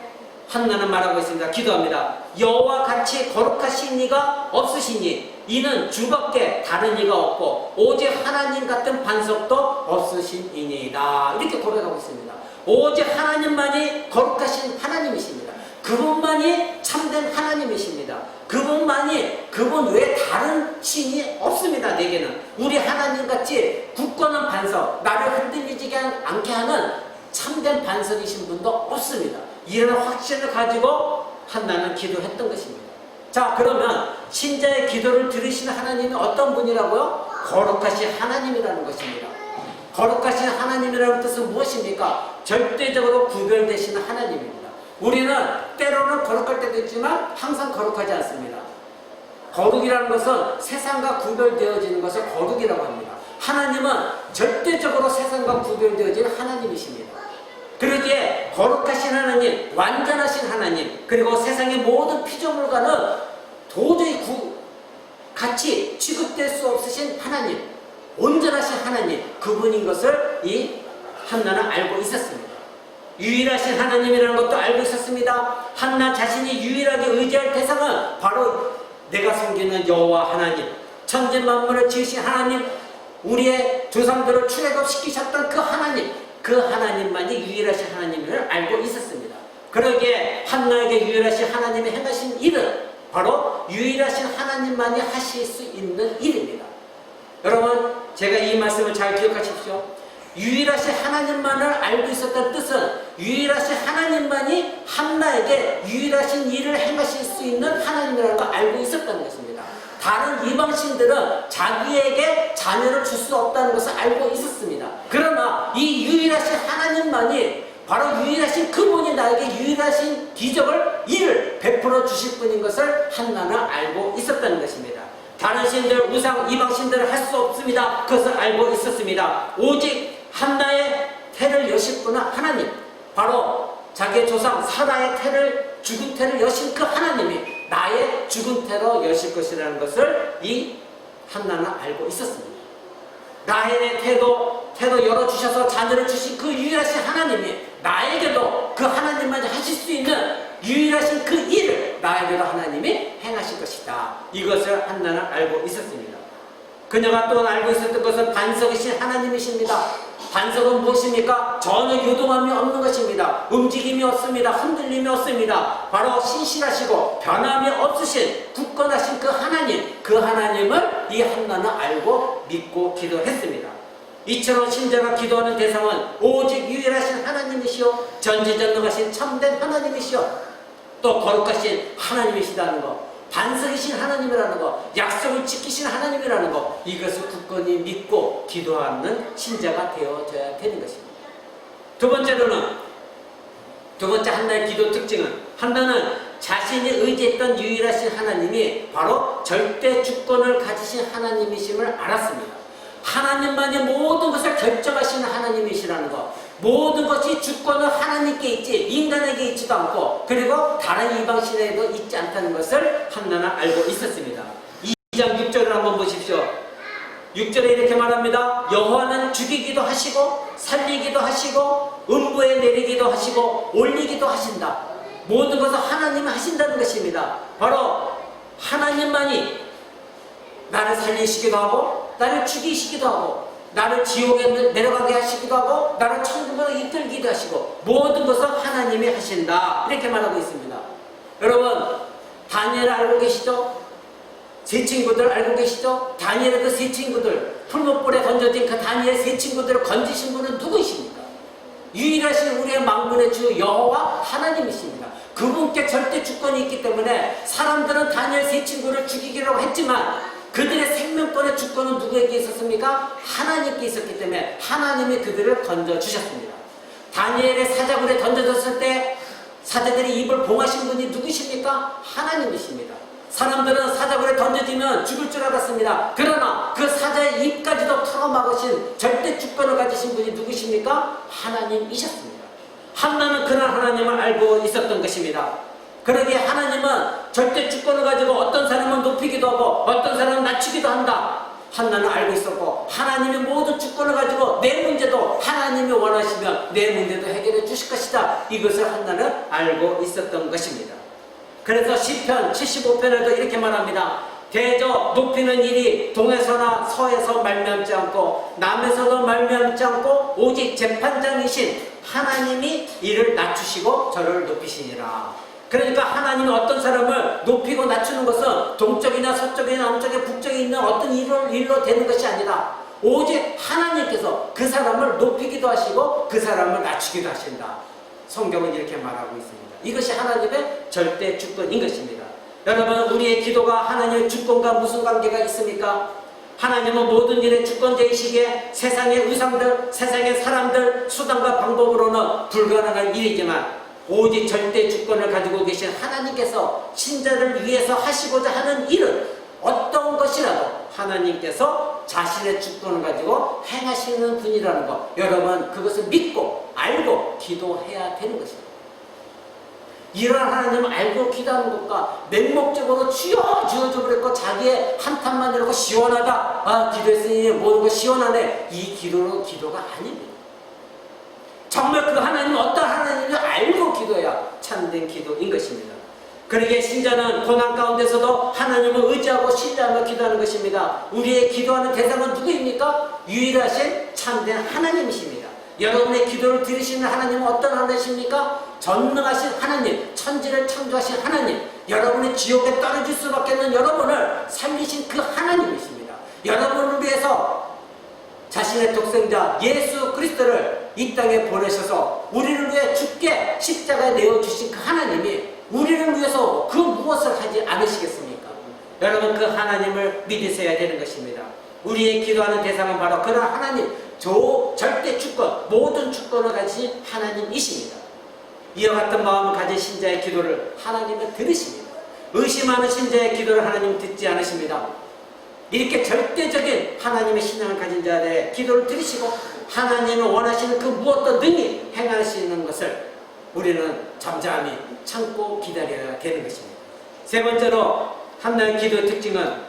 한나는 말하고 있습니다. 기도합니다. 여호와 같이 거룩하신 이가 없으시니 이는 주밖에 다른 이가 없고 오직 하나님 같은 반석도 없으신 이니이다. 이렇게 고백하고 있습니다. 오직 하나님만이 거룩하신 하나님이십니다. 그분만이 참된 하나님이십니다. 그분 외에 다른 신이 없습니다. 내게는 우리 하나님같이 굳건한 반석 나를 흔들리지 않게 하는 참된 반석이신 분도 없습니다. 이런 확신을 가지고 한나는 기도했던 것입니다. 자, 그러면 신자의 기도를 들으시는 하나님이 어떤 분이라고요? 거룩하신 하나님이라는 것입니다. 거룩하신 하나님이라는 뜻은 무엇입니까? 절대적으로 구별되시는 하나님입니다. 우리는 때로는 거룩할 때도 있지만 항상 거룩하지 않습니다. 거룩이라는 것은 세상과 구별되어지는 것을 거룩이라고 합니다. 하나님은 절대적으로 세상과 구별되어지는 하나님이십니다. 그러기에 거룩하신 하나님, 완전하신 하나님, 그리고 세상의 모든 피조물과는 도저히 같이 취급될 수 없으신 하나님, 온전하신 하나님, 그분인 것을 이 한나는 알고 있었습니다. 유일하신 하나님이라는 것도 알고 있었습니다. 한나 자신이 유일하게 의지할 대상은 바로 내가 섬기는 여호와 하나님, 천지 만물을 지으신 하나님, 우리의 조상들을 출애굽시키셨던 그 하나님, 그 하나님만이 유일하신 하나님을 알고 있었습니다. 그러기에 한나에게 유일하신 하나님이 행하신 일은 바로 유일하신 하나님만이 하실 수 있는 일입니다. 여러분, 제가 이 말씀을 잘 기억하십시오. 유일하신 하나님만을 알고 있었던 뜻은 유일하신 하나님만이 한나에게 유일하신 일을 행하실 수 있는 하나님이라는 걸 알고 있었다는 것입니다. 다른 이방신들은 자기에게 자녀를 줄 수 없다는 것을 알고 있었습니다. 그러나 이 유일하신 하나님만이 바로 유일하신 그분이 나에게 유일하신 기적을 일을 베풀어 주실 분인 것을 한나는 알고 있었다는 것입니다. 다른 신들, 우상, 이방신들을 할 수 없습니다. 그것을 알고 있었습니다. 오직 한나의 태를 여실 분은 하나님, 바로 자기의 조상 사라의 태를, 죽은 태를 여신 그 하나님이 나의 죽은 태로 여실 것이라는 것을 이 한나는 알고 있었습니다. 나의 태도 열어주셔서 자녀를 주신 그 유일하신 하나님이 나에게도 그 하나님만이 하실 수 있는 유일하신 그 일을 나에게도 하나님이 행하실 것이다. 이것을 한나는 알고 있었습니다. 그녀가 또 알고 있었던 것은 반석이신 하나님이십니다. 반석은 무엇입니까? 전혀 요동함이 없는 것입니다. 움직임이 없습니다. 흔들림이 없습니다. 바로 신실하시고 변함이 없으신 굳건하신 그 하나님, 그 하나님을 이 한나는 알고 믿고 기도했습니다. 이처럼 신자가 기도하는 대상은 오직 유일하신 하나님이시오, 전지전능하신 참된 하나님이시오, 또 거룩하신 하나님이시다는 것, 반석이신 하나님이라는 것, 약속을 지키신 하나님이라는 것, 이것을 굳건히 믿고 기도하는 신자가 되어져야 되는 것입니다. 두 번째 한나의 기도 특징은, 한나는 자신이 의지했던 유일하신 하나님이 바로 절대 주권을 가지신 하나님이심을 알았습니다. 하나님만이 모든 것을 결정하시는 하나님이시라는 것, 모든 것이 주권은 하나님께 있지 인간에게 있지도 않고, 그리고 다른 이방신에도 있지 않다는 것을 한나는 알고 있었습니다. 2장 6절을 한번 보십시오. 6절에 이렇게 말합니다. 여호와는 죽이기도 하시고 살리기도 하시고 음부에 내리기도 하시고 올리기도 하신다. 모든 것을 하나님이 하신다는 것입니다. 바로 하나님만이 나를 살리시기도 하고 나를 죽이시기도 하고 나를 지옥에 내려가게 하시기도 하고 나를 천국으로 이끌기도 하시고 모든 것을 하나님이 하신다, 이렇게 말하고 있습니다. 여러분, 다니엘 알고 계시죠? 세 친구들 알고 계시죠? 다니엘의 그 세 친구들, 풀무불에 던져진 그 다니엘 세 친구들을 건지신 분은 누구이십니까? 유일하신 우리의 만군의 주 여호와 하나님이십니다. 그분께 절대 주권이 있기 때문에 사람들은 다니엘 세 친구를 죽이기라고 했지만 그들의 생명권의 주권은 누구에게 있었습니까? 하나님께 있었기 때문에 하나님이 그들을 건져주셨습니다. 다니엘의 사자굴에 던져졌을 때 사자들이 입을 봉하신 분이 누구십니까? 하나님이십니다. 사람들은 사자굴에 던져지면 죽을 줄 알았습니다. 그러나 그 사자의 입까지도 털어막으신 절대 주권을 가지신 분이 누구십니까? 하나님이셨습니다. 한나는 그런 하나님을 알고 있었던 것입니다. 그러기에 하나님은 절대 주권을 가지고 어떤 사람은 높이기도 하고 어떤 사람은 낮추기도 한다. 한나는 알고 있었고, 하나님이 모든 주권을 가지고 내 문제도 하나님이 원하시면 내 문제도 해결해 주실 것이다. 이것을 한나는 알고 있었던 것입니다. 그래서 시편 75편에도 이렇게 말합니다. 대저 높이는 일이 동에서나 서에서 말미암지 않고 남에서도 말미암지 않고 오직 재판장이신 하나님이 이를 낮추시고 저를 높이시니라. 그러니까 하나님이 어떤 사람을 높이고 낮추는 것은 동쪽이나 서쪽이나 남쪽에 북쪽에 있는 어떤 일로 되는 것이 아니라 오직 하나님께서 그 사람을 높이기도 하시고 그 사람을 낮추기도 하신다. 성경은 이렇게 말하고 있습니다. 이것이 하나님의 절대 주권인 것입니다. 여러분, 우리의 기도가 하나님의 주권과 무슨 관계가 있습니까? 하나님은 모든 일의 주권자이시기에 세상의 우상들, 세상의 사람들, 수단과 방법으로는 불가능한 일이지만 오직 절대 주권을 가지고 계신 하나님께서 신자를 위해서 하시고자 하는 일은 어떤 것이라도 하나님께서 자신의 주권을 가지고 행하시는 분이라는 것, 여러분 그것을 믿고 알고 기도해야 되는 것입니다. 이런 하나님을 알고 기도하는 것과 맹목적으로 주여 주여 버렸고 자기의 한탄만 이러고 시원하다, 기도했으니 모든 것 시원하네, 이 기도는 기도가 아닙니다. 정말 그 하나님은 어떤 하나님인지 알고 기도해야 참된 기도인 것입니다. 그러기에 신자는 고난 가운데서도 하나님을 의지하고 신뢰하며 기도하는 것입니다. 우리의 기도하는 대상은 누구입니까? 유일하신 참된 하나님이십니다. 여러분의 기도를 들으시는 하나님은 어떤 하나님이십니까? 전능하신 하나님, 천지를 창조하신 하나님, 여러분이 지옥에 떨어질 수밖에 없는 여러분을 살리신 그 하나님이십니다. 여러분을 위해서 자신의 독생자 예수 그리스도를 이 땅에 보내셔서 우리를 위해 죽게 십자가에 내어주신 그 하나님이 우리를 위해서 그 무엇을 하지 않으시겠습니까? 여러분 그 하나님을 믿으셔야 되는 것입니다. 우리의 기도하는 대상은 바로 그런 하나님, 절대 주권, 모든 주권을 가지신 하나님이십니다. 이와 같은 마음을 가진 신자의 기도를 하나님은 들으십니다. 의심하는 신자의 기도를 하나님은 듣지 않으십니다. 이렇게 절대적인 하나님의 신앙을 가진 자들의 기도를 들으시고 하나님을 원하시는 그 무엇도 능히 행하시는 것을 우리는 잠잠히 참고 기다려야 되는 것입니다. 세 번째로 한나의 기도의 특징은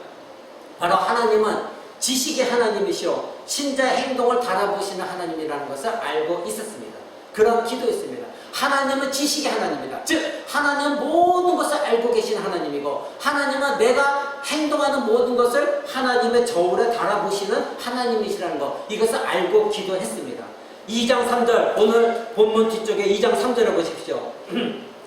바로 하나님은 지식의 하나님이시오 신자의 행동을 달아보시는 하나님이라는 것을 알고 있었습니다. 그런 기도였습니다. 하나님은 지식의 하나님이다. 즉 하나님은 모든 것을 알고 계신 하나님이고 하나님은 내가 행동하는 모든 것을 하나님의 저울에 달아보시는 하나님이시라는 것, 이것을 알고 기도했습니다. 2장 3절, 오늘 본문 뒤쪽에 2장 3절을 보십시오.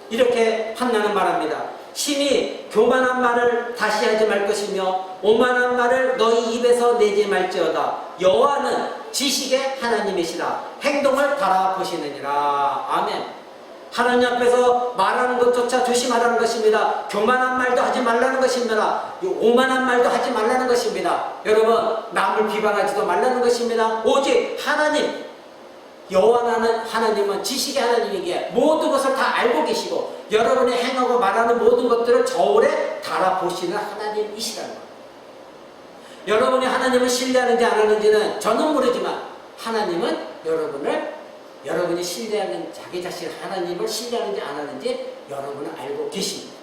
이렇게 한나는 말합니다. 심히 교만한 말을 다시 하지 말 것이며 오만한 말을 너희 입에서 내지 말지어다. 여호와는 지식의 하나님이시라. 행동을 달아보시느니라. 아멘. 하나님 앞에서 말하는 것조차 조심하라는 것입니다. 교만한 말도 하지 말라는 것입니다. 오만한 말도 하지 말라는 것입니다. 여러분 남을 비방하지도 말라는 것입니다. 오직 하나님, 여호와라는 하나님은 지식의 하나님이기에 모든 것을 다 알고 계시고 여러분이 행하고 말하는 모든 것들을 저울에 달아보시는 하나님이시라는 것. 여러분이 하나님을 신뢰하는지 안 하는지는 저는 모르지만 하나님은 여러분이 신뢰하는 자기 자신 하나님을 신뢰하는지 안 하는지 여러분은 알고 계십니다.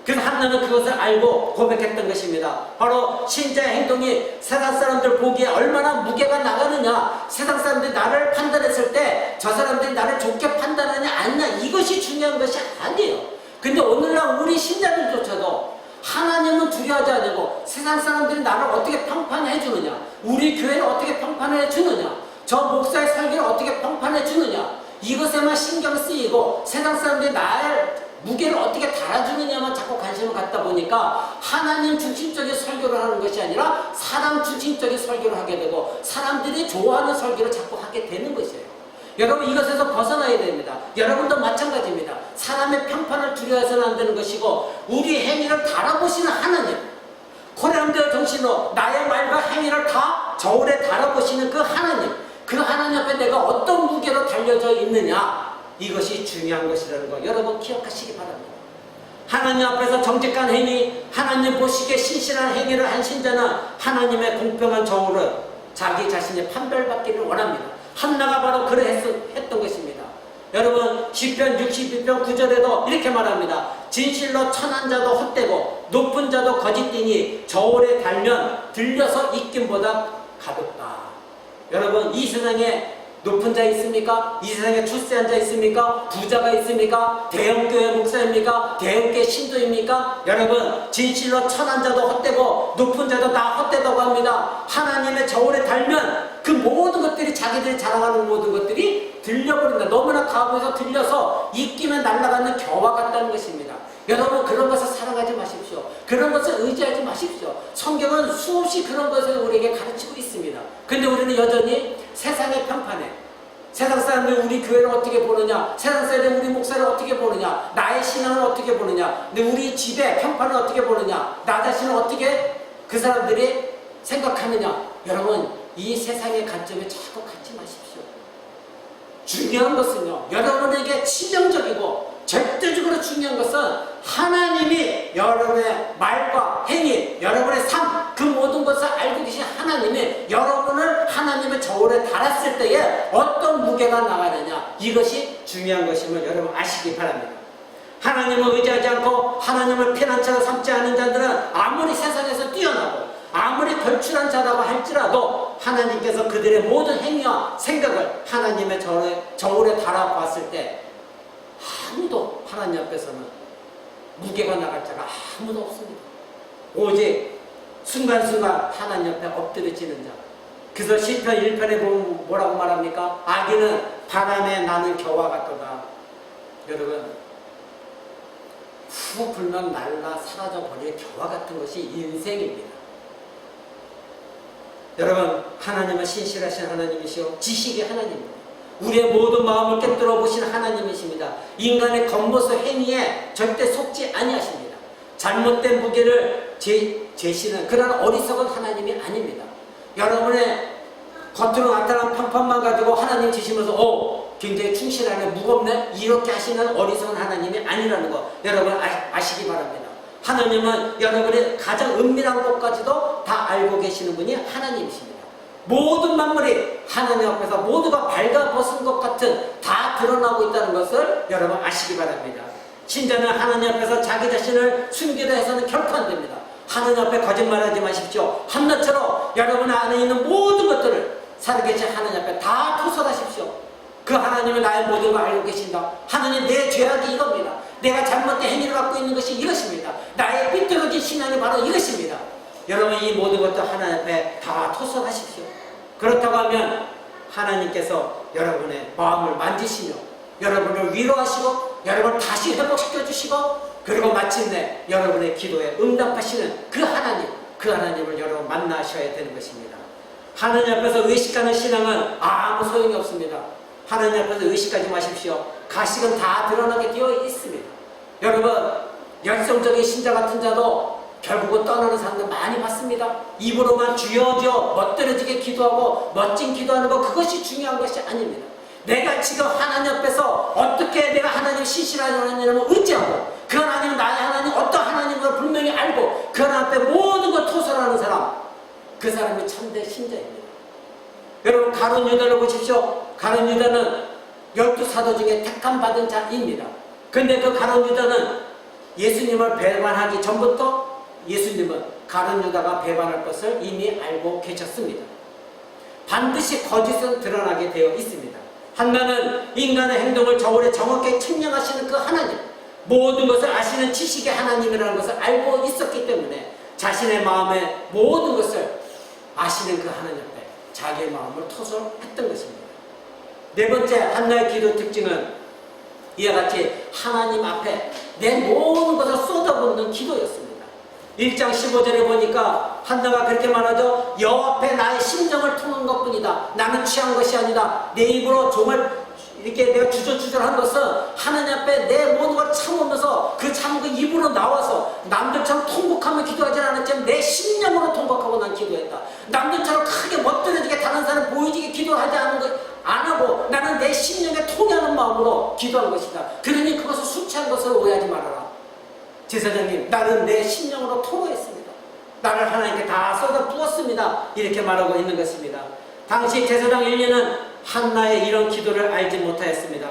그래서 한나는 그것을 알고 고백했던 것입니다. 바로 신자의 행동이 세상 사람들 보기에 얼마나 무게가 나가느냐, 세상 사람들이 나를 판단했을 때 저 사람들이 나를 좋게 판단하냐 아니냐, 이것이 중요한 것이 아니에요. 근데 오늘날 우리 신자들조차도 하나님은 두려워하지 않고 세상 사람들이 나를 어떻게 평판해 주느냐, 우리 교회를 어떻게 평판해 주느냐, 저 목사의 설교를 어떻게 평판해 주느냐, 이것에만 신경 쓰이고 세상 사람들이 나의 무게를 어떻게 달아주느냐만 자꾸 관심을 갖다 보니까 하나님 중심적인 설교를 하는 것이 아니라 사람 중심적인 설교를 하게 되고 사람들이 좋아하는 설교를 자꾸 하게 되는 것이에요. 여러분 이것에서 벗어나야 됩니다. 여러분도 마찬가지입니다. 사람의 평판을 두려워해서는 안 되는 것이고 우리 행위를 달아보시는 하나님, 고량되어 정신으로 나의 말과 행위를 다 저울에 달아보시는 그 하나님, 그 하나님 앞에 내가 어떤 무게로 달려져 있느냐, 이것이 중요한 것이라는 거 여러분 기억하시기 바랍니다. 하나님 앞에서 정직한 행위, 하나님 보시기에 신실한 행위를 한 신자는 하나님의 공평한 정으로 자기 자신이 판별받기를 원합니다. 한나가 바로 했던 것입니다. 여러분 시편 62편 9절에도 이렇게 말합니다. 진실로 천한 자도 헛되고 높은 자도 거짓되니 저울에 달면 들려서 입김보다 가볍다. 여러분 이 세상에 높은 자 있습니까? 이 세상에 출세한 자 있습니까? 부자가 있습니까? 대형교회 목사입니까? 대형교회 신도입니까? 여러분 진실로 천한 자도 헛되고 높은 자도 다 헛되다고 합니다. 하나님의 저울에 달면 그 모든 것들이 자기들이 자랑하는 모든 것들이 들려버린다. 너무나 가보에서 들려서 입기면 날아가는 겨와 같다는 것입니다. 여러분 그런 것을 사랑하지 마십시오. 그런 것을 의지하지 마십시오. 성경은 수없이 그런 것을 우리에게 가르치고 있습니다. 근데 우리는 여전히 세상의 평판에 세상 사람들이 우리 교회를 어떻게 보느냐, 세상 사람들이 우리 목사를 어떻게 보느냐, 나의 신앙을 어떻게 보느냐, 근데 우리 집의 평판을 어떻게 보느냐, 나 자신을 어떻게 그 사람들이 생각하느냐? 여러분, 이 세상의 관점에 자꾸 갖지 마십시오. 중요한 것은요, 여러분에게 치명적이고 절대적으로 중요한 것은 하나님이 여러분의 말과 행위, 여러분의 삶, 그 모든 것을 알고 계신 하나님이 여러분을 하나님의 저울에 달았을 때에 어떤 무게가 나가느냐, 이것이 중요한 것임을 여러분 아시기 바랍니다. 하나님을 의지하지 않고 하나님을 피난처로 삼지 않은 자들은 아무리 세상에서 뛰어나고 아무리 걸출한 자라고 할지라도 하나님께서 그들의 모든 행위와 생각을 하나님의 저울에 달아봤을 때 아무도 하나님 앞에서는 무게가 나갈 자가 아무도 없습니다. 오직 순간순간 하나님 앞에 엎드려지는 자. 그래서 시편 1편에 보면 뭐라고 말합니까? 악인은 바람에 나는 겨와 같도다. 여러분, 후 불면 날라 사라져버릴 겨와 같은 것이 인생입니다. 여러분, 하나님은 신실하신 하나님이시오, 지식의 하나님입니다. 우리의 모든 마음을 꿰뚫어 보시는 하나님이십니다. 인간의 겉모습 행위에 절대 속지 아니하십니다. 잘못된 무게를 재시는 그런 어리석은 하나님이 아닙니다. 여러분의 겉으로 나타난 평판만 가지고 하나님 지시면서 굉장히 충실하네, 무겁네, 이렇게 하시는 어리석은 하나님이 아니라는 거 여러분 아시기 바랍니다. 하나님은 여러분의 가장 은밀한 것까지도 다 알고 계시는 분이 하나님이십니다. 모든 만물이 하나님 앞에서 모두가 발가벗은 것 같은 다 드러나고 있다는 것을 여러분 아시기 바랍니다. 신자는 하나님 앞에서 자기 자신을 숨기려 해서는 결코 안 됩니다. 하나님 앞에 거짓말하지 마십시오. 한나처럼 여러분 안에 있는 모든 것들을 살아계신 하나님 앞에 다 토설하십시오. 그 하나님은 나의 모든 걸 알고 계신다. 하나님, 내 죄악이 이겁니다. 내가 잘못된 행위를 갖고 있는 것이 이것입니다. 나의 삐뚤어진 신앙이 바로 이것입니다. 여러분, 이 모든 것도 하나님 앞에 다 토설하십시오. 그렇다고 하면 하나님께서 여러분의 마음을 만지시며 여러분을 위로하시고 여러분을 다시 회복시켜 주시고 그리고 마침내 여러분의 기도에 응답하시는 그 하나님을 여러분 만나셔야 되는 것입니다. 하나님 앞에서 의식하는 신앙은 아무 소용이 없습니다. 하나님 앞에서 의식하지 마십시오. 가식은 다 드러나게 되어 있습니다. 여러분, 열성적인 신자 같은 자도 결국은 떠나는 사람들 많이 봤습니다. 입으로만 주여 주여 멋들어지게 기도하고 멋진 기도하는 것, 그것이 중요한 것이 아닙니다. 내가 지금 하나님 앞에서 어떻게 내가 하나님 신실한 하나님을 의지하고 그 하나님은 나의 하나님 어떤 하나님을 분명히 알고 그 하나님 앞에 모든 걸 토설하는 사람, 그 사람이 참된 신자입니다. 여러분, 가룟 유다를 보십시오. 가룟 유다는 12사도 중에 택함 받은 자입니다. 근데 그 가룟 유다는 예수님을 배반하기 전부터 예수님은 가룟 유다가 배반할 것을 이미 알고 계셨습니다. 반드시 거짓은 드러나게 되어 있습니다. 한나는 인간의 행동을 저울에 정확히 측량하시는 그 하나님, 모든 것을 아시는 지식의 하나님이라는 것을 알고 있었기 때문에 자신의 마음의 모든 것을 아시는 그 하나님 앞에 자기의 마음을 토설했던 것입니다. 네 번째 한나의 기도 특징은 이와 같이 하나님 앞에 내 모든 것을 쏟아붓는 기도였습니다. 1장 15절에 보니까 한나가 그렇게 말하죠. 여호와 앞에 나의 심정을 통한 것뿐이다. 나는 취한 것이 아니다. 내 입으로 정말 이렇게 내가 주저주저한 것은 하나님 앞에 내 모든 걸 참으면서 그 참은 그 입으로 나와서 남들처럼 통곡하며 기도하지 않았지만 내 심령으로 통곡하고 난 기도했다. 남들처럼 크게 멋들어지게 다른 사람 보이지게 기도하지 않은 것 안 하고 나는 내 심령에 통하는 마음으로 기도한 것이다. 그러니 그것을 술 취한 것을 오해하지 말아라. 제사장님, 나는 내 심령으로 토로했습니다. 나를 하나님께 다 쏟아 부었습니다. 이렇게 말하고 있는 것입니다. 당시 제사장 엘리야는 한나의 이런 기도를 알지 못하였습니다.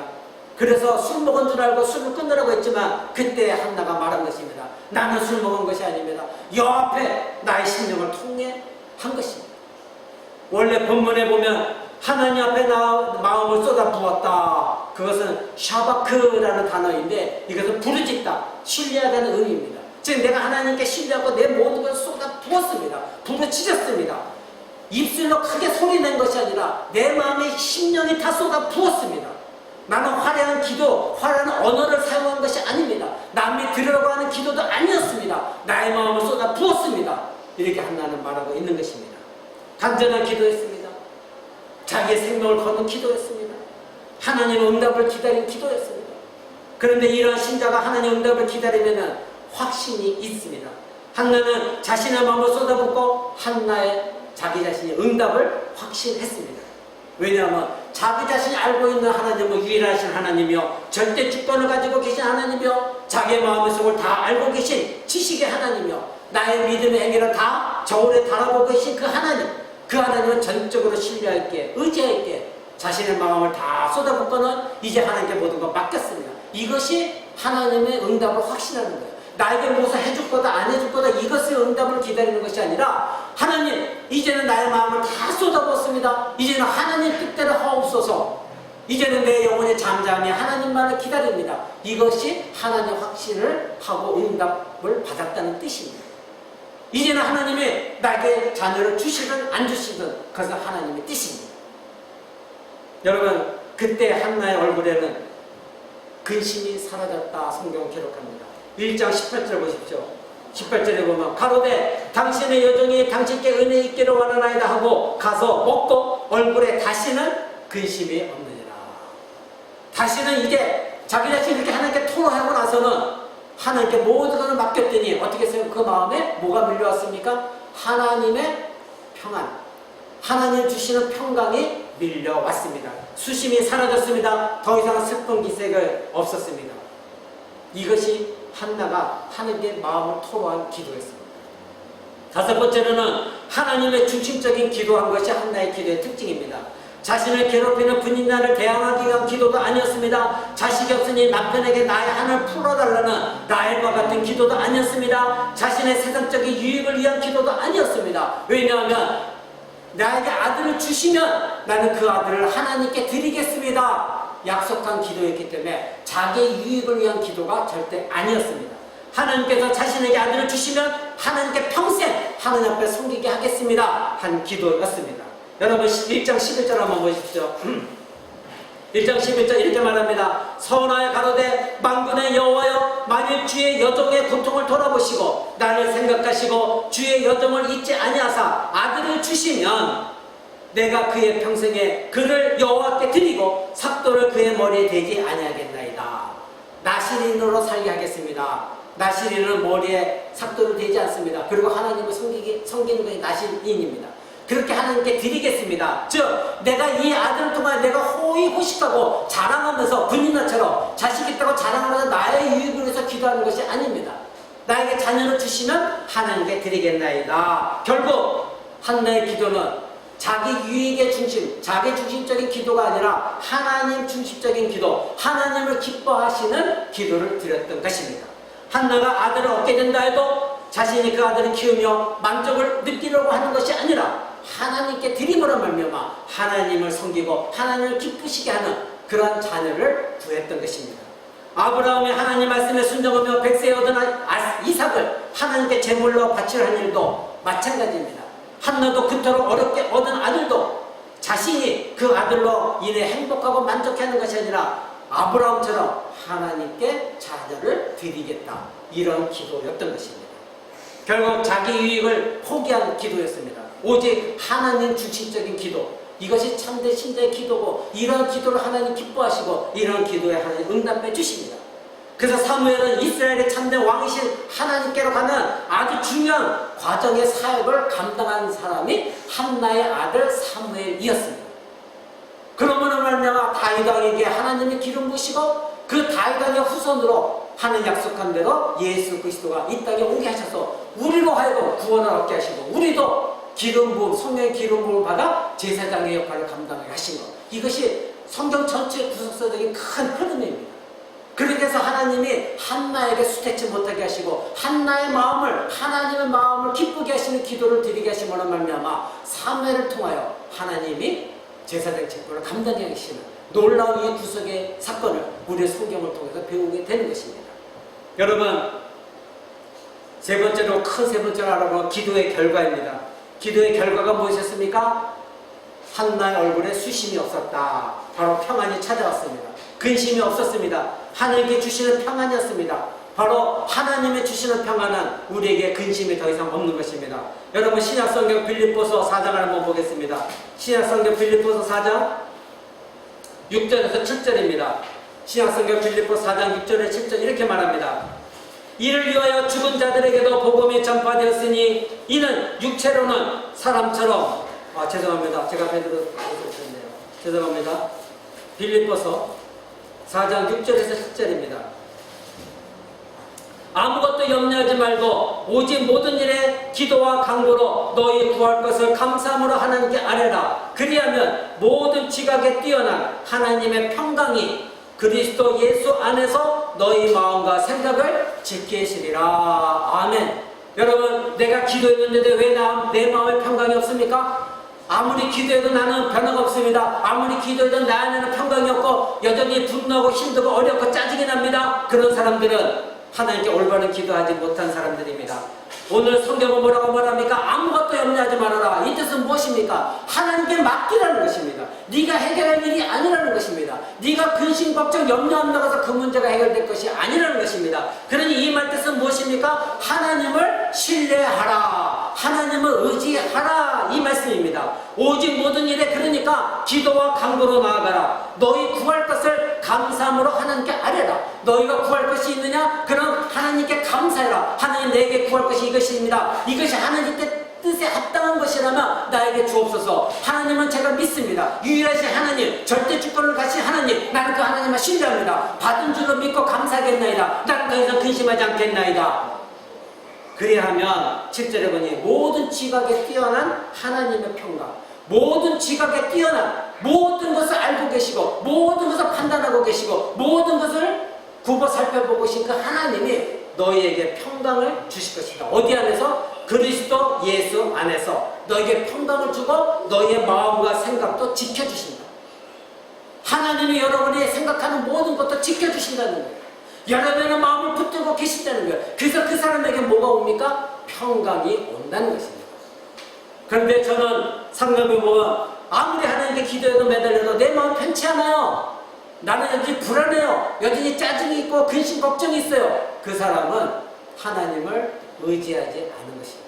그래서 술 먹은 줄 알고 술을 끊으라고 했지만 그때 한나가 말한 것입니다. 나는 술 먹은 것이 아닙니다. 여호와 앞에 나의 심령을 통해 한 것입니다. 원래 본문에 보면 하나님 앞에 나 마음을 쏟아 부었다. 그것은 샤바크라는 단어인데 이것은 부르짖다, 신뢰하다는 의미입니다. 즉 내가 하나님께 신뢰하고 내 모든 것을 쏟아 부었습니다. 부르짖었습니다. 입술로 크게 소리낸 것이 아니라 내 마음의 심령이 다 쏟아 부었습니다. 나는 화려한 기도, 화려한 언어를 사용한 것이 아닙니다. 남이 들으라고 하는 기도도 아니었습니다. 나의 마음을 쏟아 부었습니다. 이렇게 한나는 말하고 있는 것입니다. 간절한 기도였습니다. 자기의 생명을 거는 기도였습니다. 하나님의 응답을 기다린 기도였습니다. 그런데 이러한 신자가 하나님의 응답을 기다리면 확신이 있습니다. 한나는 자신의 마음을 쏟아붓고 한나의 자기 자신이 응답을 확신했습니다. 왜냐하면 자기 자신이 알고 있는 하나님은 유일하신 하나님이요 절대 주권을 가지고 계신 하나님이요 자기의 마음의 속을 다 알고 계신 지식의 하나님이요 나의 믿음의 행위를 다 저울에 달아보고 계신 그 하나님, 그 하나님은 전적으로 신뢰할게, 의지할게 자신의 마음을 다 쏟아붓고는 이제 하나님께 모든 걸 맡겼습니다. 이것이 하나님의 응답을 확신하는 거예요. 나에게 무엇을 해줄 거다 안 해줄 거다 이것의 응답을 기다리는 것이 아니라 하나님 이제는 나의 마음을 다 쏟아붓습니다. 이제는 하나님 뜻대로 하옵소서. 이제는 내 영혼의 잠잠히 하나님만을 기다립니다. 이것이 하나님의 확신을 하고 응답을 받았다는 뜻입니다. 이제는 하나님이 나에게 자녀를 주시든 안 주시든 그것은 하나님의 뜻입니다. 여러분 그때 한나의 얼굴에는 근심이 사라졌다 성경은 기록합니다. 1장 18절 보십시오. 18절에 보면 가로되 당신의 여종이 당신께 은혜 있기를 원하나이다 하고 가서 먹고 얼굴에 다시는 근심이 없느니라. 다시는 이제 자기 자신이 이렇게 하나님께 토로하고 나서는 하나님께 모든 것을 맡겼더니 어떻게 해서 그 마음에 뭐가 밀려왔습니까? 하나님의 평안, 하나님 주시는 평강이 밀려왔습니다. 수심이 사라졌습니다. 더 이상 슬픈 기색이 없었습니다. 이것이 한나가 하나님께 마음을 토로한 기도였습니다. 다섯 번째로는 하나님의 중심적인 기도한 것이 한나의 기도의 특징입니다. 자신을 괴롭히는 분인난을 대항하기 위한 기도도 아니었습니다. 자식이 없으니 남편에게 나의 한을 풀어달라는 라헬과 같은 기도도 아니었습니다. 자신의 세상적인 유익을 위한 기도도 아니었습니다. 왜냐하면 나에게 아들을 주시면 나는 그 아들을 하나님께 드리겠습니다. 약속한 기도였기 때문에 자기의 유익을 위한 기도가 절대 아니었습니다. 하나님께서 자신에게 아들을 주시면 하나님께 평생 하나님 앞에 섬기게 하겠습니다 한 기도였습니다. 여러분 1장 11절 한번 보십시오. 1장 11절 이렇게 말합니다. 서원하여 가로되 만군의 여호와여 만일 주의 여종의 고통을 돌아보시고 나를 생각하시고 주의 여종을 잊지 아니하사 아들을 주시면 내가 그의 평생에 그를 여호와께 드리고 삭도를 그의 머리에 대지 아니하겠나이다. 나시린으로 살게 하겠습니다. 나시린은 머리에 삭도를 대지 않습니다. 그리고 하나님을 섬기는 것이 나시린입니다. 그렇게 하나님께 드리겠습니다. 즉 내가 이 아들을 통해 내가 호의호식하고 자랑하면서 분인나처럼 자식 있다고 자랑하면서 나의 유익을 위해서 기도하는 것이 아닙니다. 나에게 자녀를 주시면 하나님께 드리겠나이다. 결국 한나의 기도는 자기 유익의 중심, 자기 중심적인 기도가 아니라 하나님 중심적인 기도, 하나님을 기뻐하시는 기도를 드렸던 것입니다. 한나가 아들을 얻게 된다 해도 자신이 그 아들을 키우며 만족을 느끼려고 하는 것이 아니라 하나님께 드림으로 말미암아 하나님을 섬기고 하나님을 기쁘시게 하는 그런 자녀를 구했던 것입니다. 아브라함이 하나님 말씀에 순종하며 백세에 얻은 이삭을 하나님께 제물로 바치려 한 일도 마찬가지입니다. 한나도 그토록 어렵게 얻은 아들도 자신이 그 아들로 인해 행복하고 만족하는 것이 아니라 아브라함처럼 하나님께 자녀를 드리겠다 이런 기도였던 것입니다. 결국 자기 유익을 포기한 기도였습니다. 오직 하나님 중심적인 기도, 이것이 참된 신자의 기도고 이런 기도를 하나님 기뻐하시고 이런 기도에 하나님 응답해 주십니다. 그래서 사무엘은 이스라엘의 참된 왕이신 하나님께로 가는 아주 중요한 과정의 사역을 감당한 사람이 한나의 아들 사무엘이었습니다. 그러므로 말미암아 다윗 왕에게 하나님이 기름 부으시고 그 다윗 왕의 후손으로 하나님 약속한 대로 예수 그리스도가 이 땅에 오게 하셔서 우리로 하여금 구원을 얻게 하시고 우리도 기름 부음, 성령의 기름 부음을 받아 제사장의 역할을 감당하게 하신 것, 이것이 성경 전체의 구속사적인 큰 흐름입니다. 그렇게 해서 하나님이 한나에게 수태치 못하게 하시고 한나의 마음을, 하나님의 마음을 기쁘게 하시는 기도를 드리게 하심으로 말미암아 사무엘을 통하여 하나님이 제사장 책무를 감당하게 하시는 놀라운 이 구속의 사건을 우리의 성경을 통해서 배우게 되는 것입니다. 여러분, 세 번째로 큰 세 번째로 알아보면 기도의 결과입니다. 기도의 결과가 무엇이었습니까? 한나의 얼굴에 수심이 없었다. 바로 평안이 찾아왔습니다. 근심이 없었습니다. 하나님께 주시는 평안이었습니다. 바로 하나님의 주시는 평안은 우리에게 근심이 더 이상 없는 것입니다. 여러분 신약성경 빌립보서 4장을 한번 보겠습니다. 신약성경 빌립보서 4장 6절에서 7절입니다. 신약성경 빌립보 4장 6절에 7절 이렇게 말합니다. 이를 위하여 죽은 자들에게도 복음이 전파되었으니 이는 육체로는 사람처럼 죄송합니다. 제가 베드로 썼네요. 죄송합니다. 빌립보서 4장 6절에서 10절입니다. 아무것도 염려하지 말고 오직 모든 일에 기도와 간구로 너희 구할 것을 감사함으로 하나님께 아뢰라. 그리하면 모든 지각에 뛰어난 하나님의 평강이 그리스도 예수 안에서 너희 마음과 생각을 지키시리라. 아멘. 여러분, 내가 기도했는데 왜 내 마음에 평강이 없습니까? 아무리 기도해도 나는 변화가 없습니다. 아무리 기도해도 나 안에는 평강이 없고 여전히 분노하고 힘들고 어렵고 짜증이 납니다. 그런 사람들은 하나님께 올바른 기도하지 못한 사람들입니다. 오늘 성경은 뭐라고 말합니까? 아무것도 염려하지 말아라. 이 뜻은 무엇입니까? 하나님께 맡기라는 것입니다. 네가 해결할 일이 아니라는 것입니다. 네가 근심, 걱정, 염려 안 나가서 그 문제가 해결될 것이 아니라는 것입니다. 그러니 이 말 뜻은 무엇입니까? 하나님을 신뢰하라. 하나님을 의지하라. 이 말씀입니다. 오직 모든 일에 그러니까 기도와 간구로 나아가라. 너희 구할 것을 감사함으로 하나님께 아뢰라. 너희가 구할 것이 있느냐? 그럼 하나님께 감사해라. 하나님 내게 구할 것이 이것입니다. 이것이 하나님 뜻에 합당한 것이라면 나에게 주옵소서. 하나님은 제가 믿습니다. 유일하신 하나님, 절대 주권을 가진 하나님, 나는 그 하나님을 신뢰합니다. 받은 줄로 믿고 감사하겠나이다. 나는 더 이상 근심하지 않겠나이다. 그리하면 7절에 보니 모든 지각에 뛰어난 하나님의 평강, 모든 지각에 뛰어난 모든 것을 알고 계시고 모든 것을 판단하고 계시고 모든 것을 굽어 살펴보고 계신 그 하나님이 너희에게 평강을 주실 것이다. 어디 안에서? 그리스도 예수 안에서 너희에게 평강을 주고 너희의 마음과 생각도 지켜주신다. 하나님이 여러분이 생각하는 모든 것도 지켜주신다는 거예요. 여러분의 마음을 붙들고 계신다는 거예요. 그래서 그 사람에게 뭐가 옵니까? 평강이 온다는 것입니다. 그런데 저는 상담해 보면 아무리 하나님께 기도해도 매달려도 내 마음 편치 않아요. 나는 여전히 불안해요. 여전히 짜증이 있고 근심 걱정이 있어요. 그 사람은 하나님을 의지하지 않은 것입니다.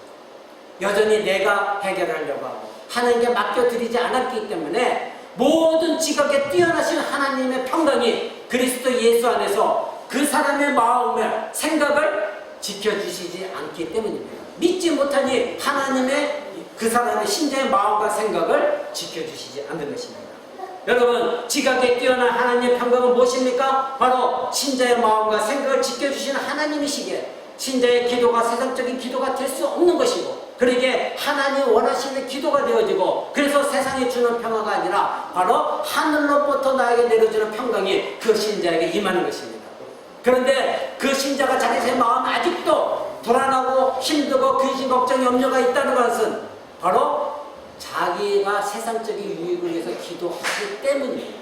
여전히 내가 해결하려고 하고 하나님께 맡겨드리지 않았기 때문에 모든 지각에 뛰어나신 하나님의 평강이 그리스도 예수 안에서 그 사람의 마음을 생각을 지켜주시지 않기 때문입니다. 믿지 못하니 하나님의 그 사람의 신자의 마음과 생각을 지켜주시지 않는 것입니다. 여러분, 지각에 뛰어난 하나님의 평강은 무엇입니까? 바로 신자의 마음과 생각을 지켜주시는 하나님이시기에 신자의 기도가 세상적인 기도가 될 수 없는 것이고 그러기에 하나님 원하시는 기도가 되어지고 그래서 세상이 주는 평화가 아니라 바로 하늘로부터 나에게 내려주는 평강이 그 신자에게 임하는 것입니다. 그런데 그 신자가 자기 마음 아직도 불안하고 힘들고 근심, 걱정, 염려가 있다는 것은 바로 자기가 세상적인 유익을 위해서 기도하기 때문입니다.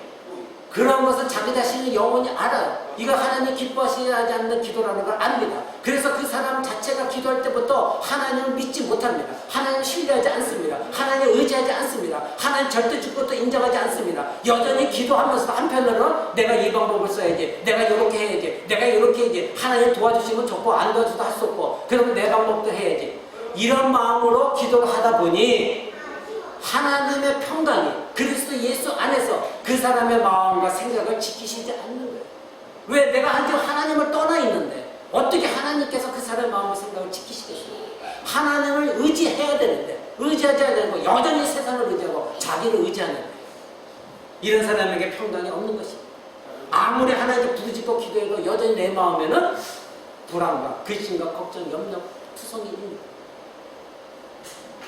그런 것은 자기 자신이 영원히 알아요. 이거 하나님 기뻐하시지 않는 기도라는 걸 압니다. 그래서 그 사람 자체가 기도할 때부터 하나님을 믿지 못합니다. 하나님을 신뢰하지 않습니다. 하나님을 의지하지 않습니다. 하나님 절대 주권도 인정하지 않습니다. 여전히 기도하면서 한편으로는 내가 이 방법을 써야지, 내가 이렇게 해야지, 내가 이렇게 해야지, 하나님 도와주시면 좋고 안 도와줘도 할 수 없고 그러면 내 방법도 해야지. 이런 마음으로 기도를 하다 보니 하나님의 평강이 그리스도 예수 안에서 그 사람의 마음과 생각을 지키시지 않는 거예요. 왜? 내가 한지금 하나님을 떠나 있는데 어떻게 하나님께서 그 사람의 마음과 생각을 지키시겠어요? 하나님을 의지해야 되는데 의지하지 않고 여전히 세상을 의지하고 자기를 의지하는데 이런 사람에게 평강이 없는 것입니다. 아무리 하나님께 부르짖고 기도해도 여전히 내 마음에는 불안과 근심과 걱정, 염려, 투성이 있습니다.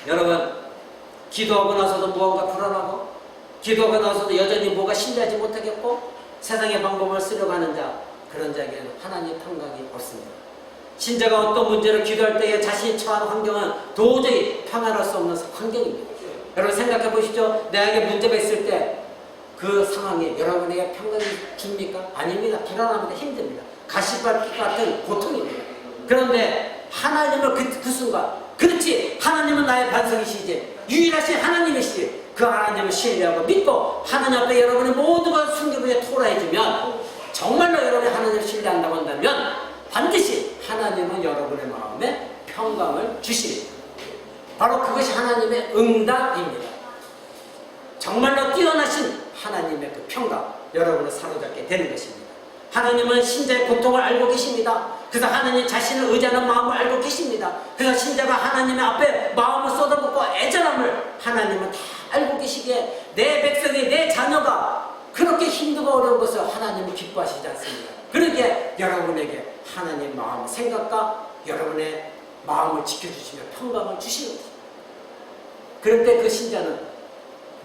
여러분, 기도하고 나서도 무언가 불안하고 기도하고 나서도 여전히 뭐가 신뢰하지 못하겠고 세상의 방법을 쓰려고 하는 자, 그런 자에게는 하나님의 평강이 없습니다. 신자가 어떤 문제를 기도할 때에 자신이 처한 환경은 도저히 평안할 수 없는 환경입니다. 여러분 생각해 보시죠. 내게 문제가 있을 때 그 상황에 여러분에게 평강이 줍니까? 아닙니다. 불안합니다. 힘듭니다. 가시밭 같은 고통입니다. 그런데 하나님을 그 순간, 그렇지, 하나님은 나의 반석이시지, 유일하신 하나님이시지, 그 하나님을 신뢰하고 믿고 하나님 앞에 여러분의 모든 것을 순결하게 토로해주면 정말로 여러분이 하나님을 신뢰한다고 한다면 반드시 하나님은 여러분의 마음에 평강을 주십니다. 바로 그것이 하나님의 응답입니다. 정말로 뛰어나신 하나님의 그 평강, 여러분을 사로잡게 되는 것입니다. 하나님은 신자의 고통을 알고 계십니다. 그래서 하나님 자신을 의지하는 마음을 알고 계십니다. 그래서 신자가 하나님의 앞에 마음을 쏟아붓고 애절함을 하나님은 다 알고 계시기에 내 백성이, 내 자녀가 그렇게 힘들고 어려운 것을 하나님은 기뻐하시지 않습니다. 그러기에 여러분에게 하나님 마음, 생각과 여러분의 마음을 지켜주시며 평강을 주시는 것입니다. 그럴 때 그 신자는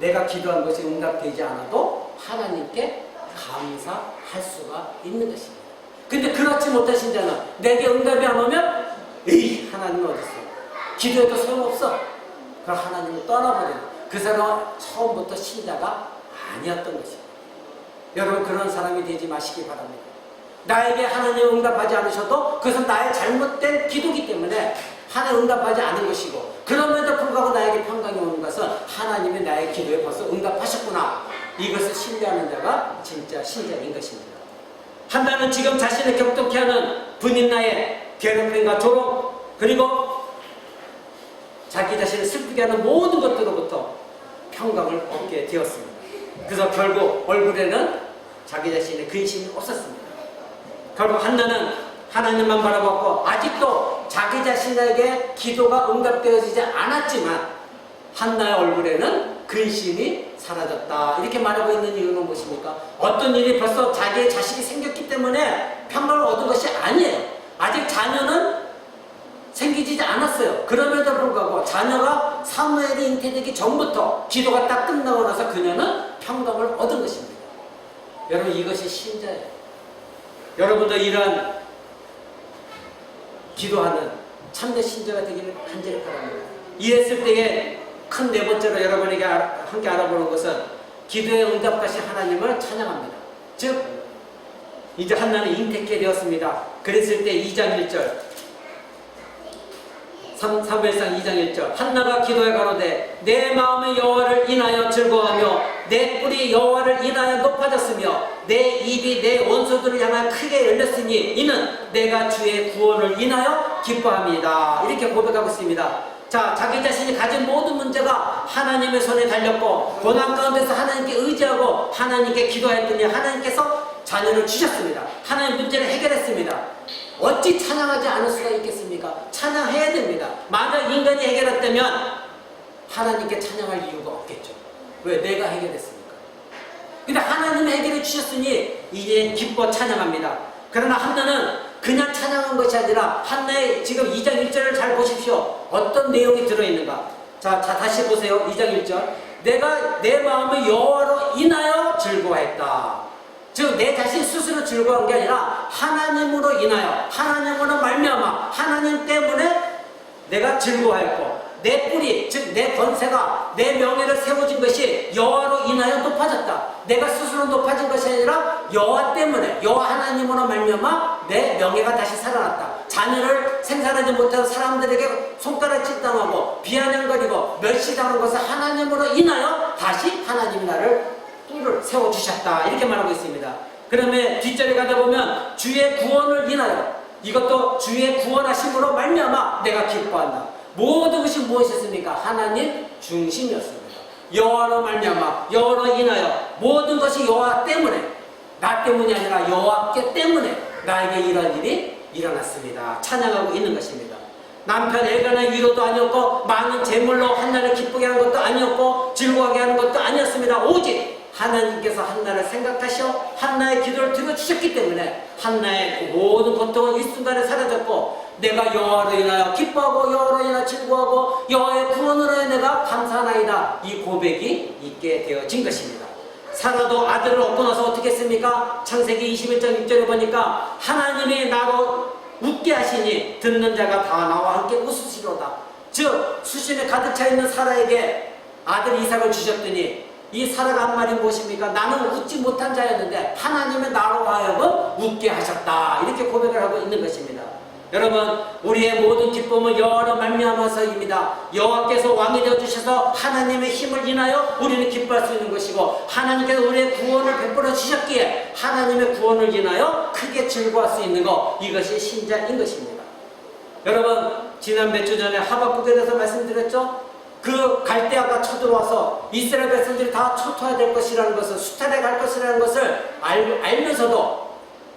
내가 기도한 것이 응답되지 않아도 하나님께 감사할 수가 있는 것입니다. 근데 그렇지 못한 신자는 내게 응답이 안 오면 에이, 하나님은 어디 있어? 기도해도 소용없어. 그럼 하나님을 떠나버리는, 그 사람은 처음부터 신자가 아니었던 것입니다. 여러분, 그런 사람이 되지 마시기 바랍니다. 나에게 하나님 응답하지 않으셔도 그것은 나의 잘못된 기도기 때문에 하나님 응답하지 않은 것이고, 그럼에도 불구하고 나에게 평강이 오는 것은 하나님이 나의 기도에 벌써 응답하셨구나, 이것을 신뢰하는 자가 진짜 신자인 것입니다. 한나는 지금 자신을 격동케 하는 분인나의 괴롭힘과 조롱, 그리고 자기 자신을 슬프게 하는 모든 것들로부터 평강을 얻게 되었습니다. 그래서 결국 얼굴에는 자기 자신의 근심이 없었습니다. 결국 한나는 하나님만 바라봤고, 아직도 자기 자신에게 기도가 응답되어지지 않았지만 한나의 얼굴에는 근심이 사라졌다, 이렇게 말하고 있는 이유는 무엇입니까? 어떤 일이 벌써 자기의 자식이 생겼기 때문에 평강을 얻은 것이 아니에요. 아직 자녀는 생기지 않았어요. 그럼에도 불구하고 자녀가 사무엘이 잉태되기 전부터 기도가 딱 끝나고 나서 그녀는 평강을 얻은 것입니다. 여러분, 이것이 신자예요. 여러분도 이러한 기도하는 참된 신자가 되기를 간절히 바랍니다. 이랬을 때에 큰 네 번째로 여러분에게 함께 알아보는 것은 기도의 응답하신 하나님을 찬양합니다. 즉, 이제 한나는 잉태케 되었습니다. 그랬을 때 2장 1절, 사무엘상 2장 1절, 한나가 기도에 가로되 내 마음의 여호와를 인하여 즐거워하며 내 뿔이 여호와를 인하여 높아졌으며 내 입이 내 원수들을 향하여 크게 열렸으니 이는 내가 주의 구원을 인하여 기뻐합니다. 이렇게 고백하고 있습니다. 자, 자기 자신이 가진 모든 문제가 하나님의 손에 달렸고 고난 가운데서 하나님께 의지하고 하나님께 기도했더니 하나님께서 자녀를 주셨습니다. 하나님 문제를 해결했습니다. 어찌 찬양하지 않을 수가 있겠습니까? 찬양해야 됩니다. 만약 인간이 해결했다면 하나님께 찬양할 이유가 없겠죠. 왜? 내가 해결했으니까. 근데 하나님이 해결해 주셨으니 이제 기뻐 찬양합니다. 그러나 한나는 그냥 찬양한 것이 아니라 한나의 지금 2장 1절을 잘 보십시오. 어떤 내용이 들어있는가? 자, 다시 보세요. 2장 1절. 내가 내 마음을 여호와로 인하여 즐거워했다. 즉, 내 자신 스스로 즐거운 게 아니라 하나님으로 인하여, 하나님으로 말미암아 하나님 때문에 내가 즐거워했고, 내 뿔이, 즉 내 권세가, 내 명예를 세워진 것이 여호와로 인하여 높아졌다. 내가 스스로 높아진 것이 아니라 여호와 때문에, 여호와 하나님으로 말미암아 내 명예가 다시 살아났다. 자녀를 생산하지 못한 사람들에게 손가락질 당하고 비아냥거리고 멸시당한 것을 하나님으로 인하여 다시 하나님이 나를 뿔을 세워주셨다, 이렇게 말하고 있습니다. 그러면 뒷절에 가다 보면 주의 구원을 인하여, 이것도 주의 구원하심으로 말미암아 내가 기뻐한다. 모든 것이 무엇이었습니까? 하나님 중심이었습니다. 여호와로 말미암아, 여호와로 인하여, 모든 것이 여호와 때문에, 나 때문이 아니라 여호와께 때문에 나에게 이런 일이 일어났습니다. 찬양하고 있는 것입니다. 남편 애간의 위로도 아니었고 많은 재물로 한나를 기쁘게 하는 것도 아니었고 즐거워하게 하는 것도 아니었습니다. 오직 하나님께서 한나를 생각하셔 한나의 기도를 들어주셨기 때문에 한나의 그 모든 고통은 일순간에 사라졌고, 내가 여호와로 인하여 기뻐하고 여호와로 인하여 즐거워하고 여호와의 구원으로 인하여 내가 감사하나이다, 이 고백이 있게 되어진 것입니다. 사라도 아들을 얻고 나서 어떻게 했습니까? 창세기 21장 6절에 보니까 하나님이 나로 웃게 하시니 듣는 자가 다 나와 함께 웃으시로다. 즉, 수심에 가득 차 있는 사라에게 아들 이삭을 주셨더니 이 사라가 한 말이 무엇입니까? 나는 웃지 못한 자였는데 하나님의 나로 하여금 웃게 하셨다, 이렇게 고백을 하고 있는 것입니다. 여러분, 우리의 모든 기쁨은 여호와로 말미암아서입니다. 여호와께서 왕이 되어주셔서 하나님의 힘을 인하여 우리는 기뻐할 수 있는 것이고, 하나님께서 우리의 구원을 베풀어 주셨기에 하나님의 구원을 인하여 크게 즐거워할 수 있는 것, 이것이 신자인 것입니다. 여러분, 지난 몇 주 전에 하박국에 대해서 말씀드렸죠? 그 갈대아가 쳐들어와서 이스라엘 백성들이 다 초토화될 것이라는 것을, 수탈해 갈 것이라는 것을 알면서도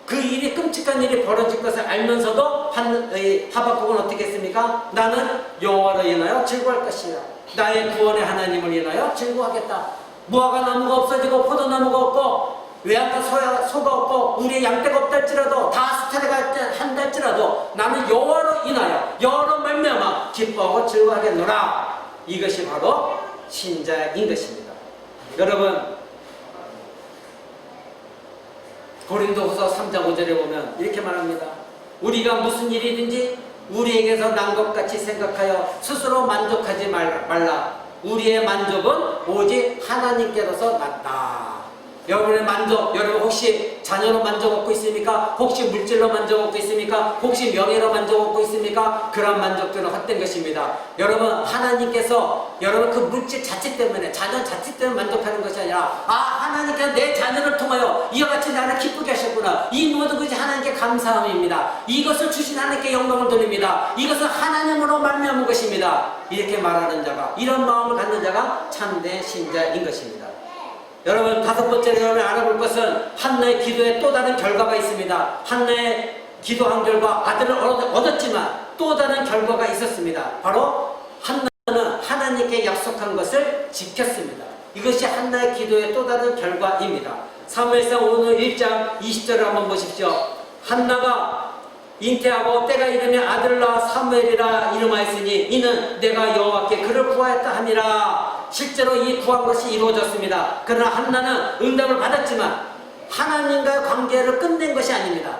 그 일이 끔찍한 일이 벌어질 것을 알면서도 하박국은 어떻게 했습니까? 나는 여호와로 인하여 즐거워할 것이라. 나의 구원의 하나님을 인하여 즐거워하겠다. 무화과 나무가 없어지고 포도나무가 없고 외양간 소가 없고 우리의 양떼가 없다 할지라도 다 수탈해가 한다 할지라도 나는 여호와로 인하여 여호와로 말미암아 기뻐하고 즐거워하겠노라. 이것이 바로 신자인 것입니다. 여러분, 고린도후서 3장 5절에 보면 이렇게 말합니다. 우리가 무슨 일이든지 우리에게서 난 것 같이 생각하여 스스로 만족하지 말라. 우리의 만족은 오직 하나님께로서 났다. 여러분의 만족, 여러분 혹시 자녀로 만족 얻고 있습니까? 혹시 물질로 만족 얻고 있습니까? 혹시 명예로 만족 얻고 있습니까? 그런 만족들은 헛된 것입니다. 여러분, 하나님께서 여러분 그 물질 자체 때문에, 자녀 자체 때문에 만족하는 것이 아니라, 아, 하나님께서 내 자녀를 통하여 이와 같이 나를 기쁘게 하셨구나. 이 모든 것이 하나님께 감사함입니다. 이것을 주신 하나님께 영광을 돌립니다. 이것은 하나님으로 말미암은 것입니다. 이렇게 말하는 자가, 이런 마음을 갖는 자가 참된 신자인 것입니다. 여러분, 다섯 번째로 여러분이 알아볼 것은 한나의 기도에 또 다른 결과가 있습니다. 한나의 기도한 결과 아들을 얻었지만 또 다른 결과가 있었습니다. 바로 한나는 하나님께 약속한 것을 지켰습니다. 이것이 한나의 기도의 또 다른 결과입니다. 사무엘상 오늘 1장 20절을 한번 보십시오. 한나가 잉태하고 때가 이르면 아들을 낳아 사무엘이라 이름하였으니 이는 내가 여호와께 그를 구하였다 함이라. 실제로 이 구한 것이 이루어졌습니다. 그러나 한나는 응답을 받았지만 하나님과의 관계를 끝낸 것이 아닙니다.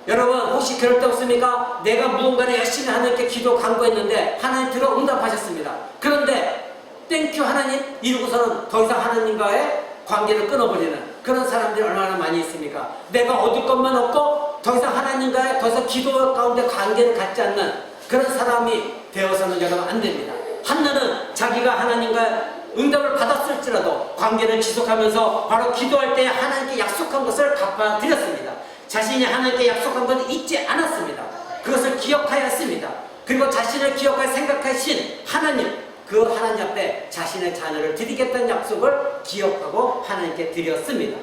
여러분, 혹시 그럴 때 없습니까? 내가 무언가를 열심히 하나님께 기도 간구했는데 하나님 들어 응답하셨습니다. 그런데 땡큐 하나님 이러고서는 더 이상 하나님과의 관계를 끊어버리는 그런 사람들이 얼마나 많이 있습니까? 내가 얻을 것만 얻고 더 이상 하나님과의 더 이상 기도 가운데 관계를 갖지 않는 그런 사람이 되어서는 여러분 안 됩니다. 한나는 자기가 하나님과 응답을 받았을지라도 관계를 지속하면서 바로 기도할 때 하나님께 약속한 것을 갚아드렸습니다. 자신이 하나님께 약속한 것을 잊지 않았습니다. 그것을 기억하였습니다. 그리고 자신을 기억할 생각하신 하나님, 그 하나님 앞에 자신의 자녀를 드리겠다는 약속을 기억하고 하나님께 드렸습니다.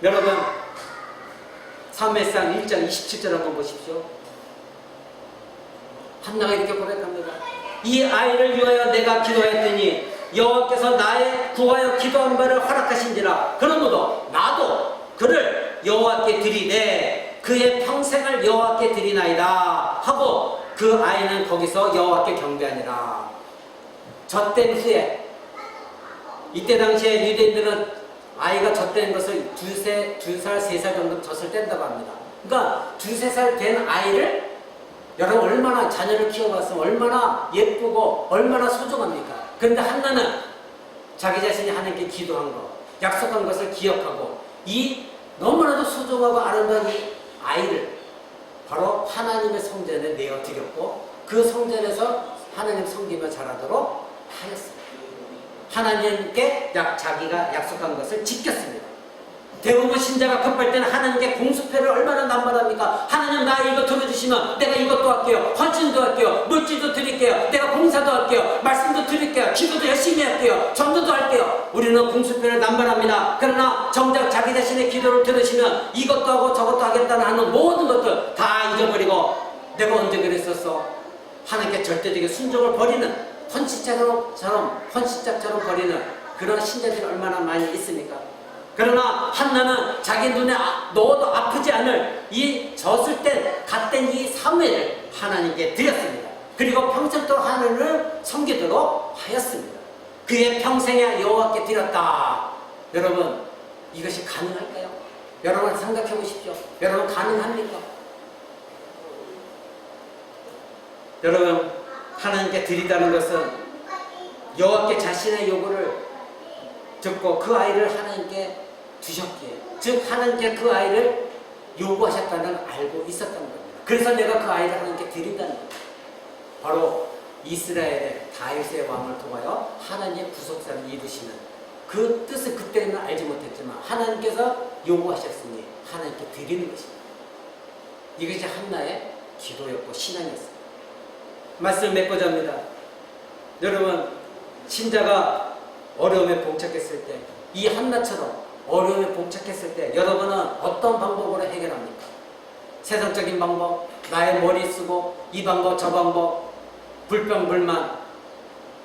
여러분, 사무엘상 1장 27절 한번 보십시오. 한나가 이렇게 고백합니다. 이 아이를 위하여 내가 기도했더니 여호와께서 나의 구하여 기도한 바를 허락하신지라. 그러므로 나도 그를 여호와께 드리되 그의 평생을 여호와께 드리나이다 하고 그 아이는 거기서 여호와께 경배하니라. 젖된 후에, 이때 당시에 유대인들은 아이가 젖된 것을 두 살, 세 살 정도 젖을 뗀다고 합니다. 그러니까 두세 살 된 아이를 여러분 얼마나 자녀를 키워봤으면 얼마나 예쁘고 얼마나 소중합니까? 그런데 한나는 자기 자신이 하나님께 기도한 것, 약속한 것을 기억하고 이 너무나도 소중하고 아름다운 이 아이를 바로 하나님의 성전에 내어드렸고 그 성전에서 하나님 섬기며 자라도록 하였습니다. 하나님께 자기가 약속한 것을 지켰습니다. 대부분 신자가 급할 때는 하나님께 공수표를 얼마나 남발합니까? 하나님 나 이거 들어주시면 내가 이것도 할게요. 헌신도 할게요. 물질도 드릴게요. 내가 공사도 할게요. 말씀도 드릴게요. 기도도 열심히 할게요. 전도도 할게요. 우리는 공수표를 남발합니다. 그러나 정작 자기 자신의 기도를 들으시면 이것도 하고 저것도 하겠다는 하는 모든 것들 다 잊어버리고 내가 언제 그랬었어? 하나님께 절대적인 순종을 버리는 헌신자처럼 버리는 그런 신자들이 얼마나 많이 있습니까? 그러나 한나는 자기 눈에 넣어도 아프지 않을 이 젖을 때 갓된 이 사무엘을 하나님께 드렸습니다. 그리고 평생도록 하나님을 섬기도록 하였습니다. 그의 평생에 여호와께 드렸다. 여러분, 이것이 가능할까요? 여러분 생각해 보십시오. 여러분 가능합니까? 여러분, 하나님께 드리다는 것은 여호와께 자신의 요구를 듣고 그 아이를 하나님께 주셨기에, 즉 하나님께 그 아이를 요구하셨다는 걸 알고 있었던 겁니다. 그래서 내가 그 아이를 하나님께 드린다는 겁니다. 바로 이스라엘의 다윗의 왕을 통하여 하나님의 구속사를 이루시는 그 뜻을 그때는 알지 못했지만 하나님께서 요구하셨으니 하나님께 드리는 것입니다. 이것이 한나의 기도였고 신앙이었습니다. 말씀을 맺고자 합니다. 여러분, 신자가 어려움에 봉착했을 때 이 한나처럼 어려움에 봉착했을 때 여러분은 어떤 방법으로 해결합니까? 세상적인 방법, 나의 머리 쓰고 이 방법 저 방법, 불평불만,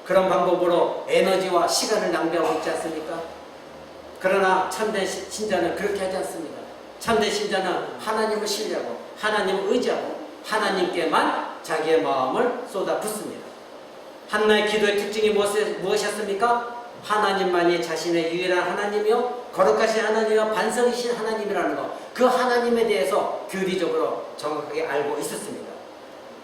그런 방법으로 에너지와 시간을 낭비하고 있지 않습니까? 그러나 참된 신자는 그렇게 하지 않습니다. 참된 신자는 하나님을 신뢰하고 하나님을 의지하고 하나님께만 자기의 마음을 쏟아붓습니다. 한나의 기도의 특징이 무엇이었습니까? 하나님만이 자신의 유일한 하나님이요 거룩하신 하나님이요 반석이신 하나님이라는 것, 그 하나님에 대해서 교리적으로 정확하게 알고 있었습니다.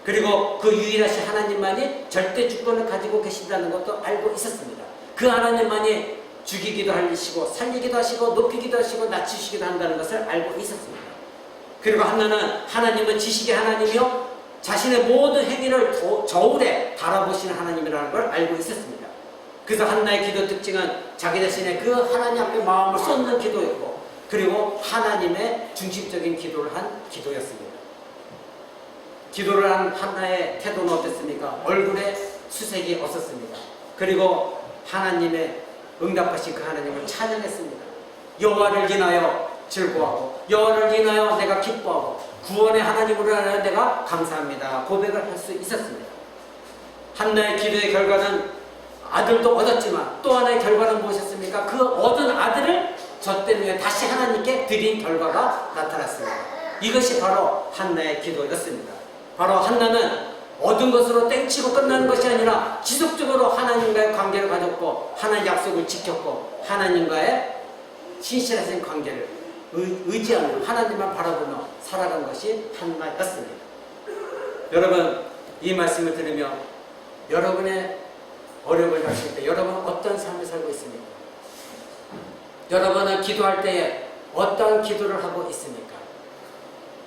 그리고 그 유일하신 하나님만이 절대 주권을 가지고 계신다는 것도 알고 있었습니다. 그 하나님만이 죽이기도 하시고 살리기도 하시고 높이기도 하시고 낮추시기도 한다는 것을 알고 있었습니다. 그리고 한나는 하나님은 지식의 하나님이요 자신의 모든 행위를 저울에 달아보시는 하나님이라는 걸 알고 있었습니다. 그래서 한나의 기도 특징은 자기 자신의 그 하나님 앞에 마음을 쏟는 기도였고, 그리고 하나님의 중심적인 기도를 한 기도였습니다. 기도를 한 한나의 태도는 어땠습니까? 얼굴에 수색이 없었습니다. 그리고 하나님의 응답하신 그 하나님을 찬양했습니다. 여호와를 인하여 즐거워하고 여호와를 인하여 내가 기뻐하고 구원의 하나님으로 인하여 내가 감사합니다 고백을 할 수 있었습니다. 한나의 기도의 결과는 아들도 얻었지만 또 하나의 결과는 무엇이었습니까? 그 얻은 아들을 젖된 후에 다시 하나님께 드린 결과가 나타났습니다. 이것이 바로 한나의 기도였습니다. 바로 한나는 얻은 것으로 땡치고 끝나는 것이 아니라 지속적으로 하나님과의 관계를 가졌고 하나님 약속을 지켰고 하나님과의 신실하신 관계를 의지하며 하나님만 바라보며 살아간 것이 한나였습니다. 여러분, 이 말씀을 들으며 여러분의 어려움을 당실 때 여러분은 어떤 삶을 살고 있습니까? 여러분은 기도할 때에 어떤 기도를 하고 있습니까?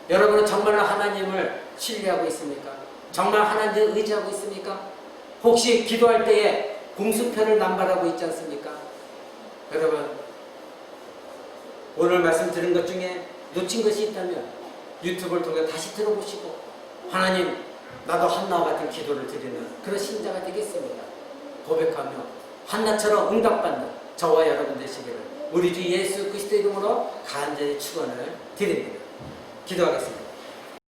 여러분은 정말로 하나님을 신뢰하고 있습니까? 정말 하나님을 의지하고 있습니까? 혹시 기도할 때에 공수표를 남발하고 있지 않습니까? 여러분, 오늘 말씀 들은 것 중에 놓친 것이 있다면 유튜브를 통해 다시 들어보시고 하나님, 나도 한나와 같은 기도를 드리는 그런 신자가 되겠습니다. 고백하며 한나처럼 응답받는 저와 여러분 되시기를 우리 주 예수 그리스도 이름으로 간절히 축원을 드립니다. 기도하겠습니다.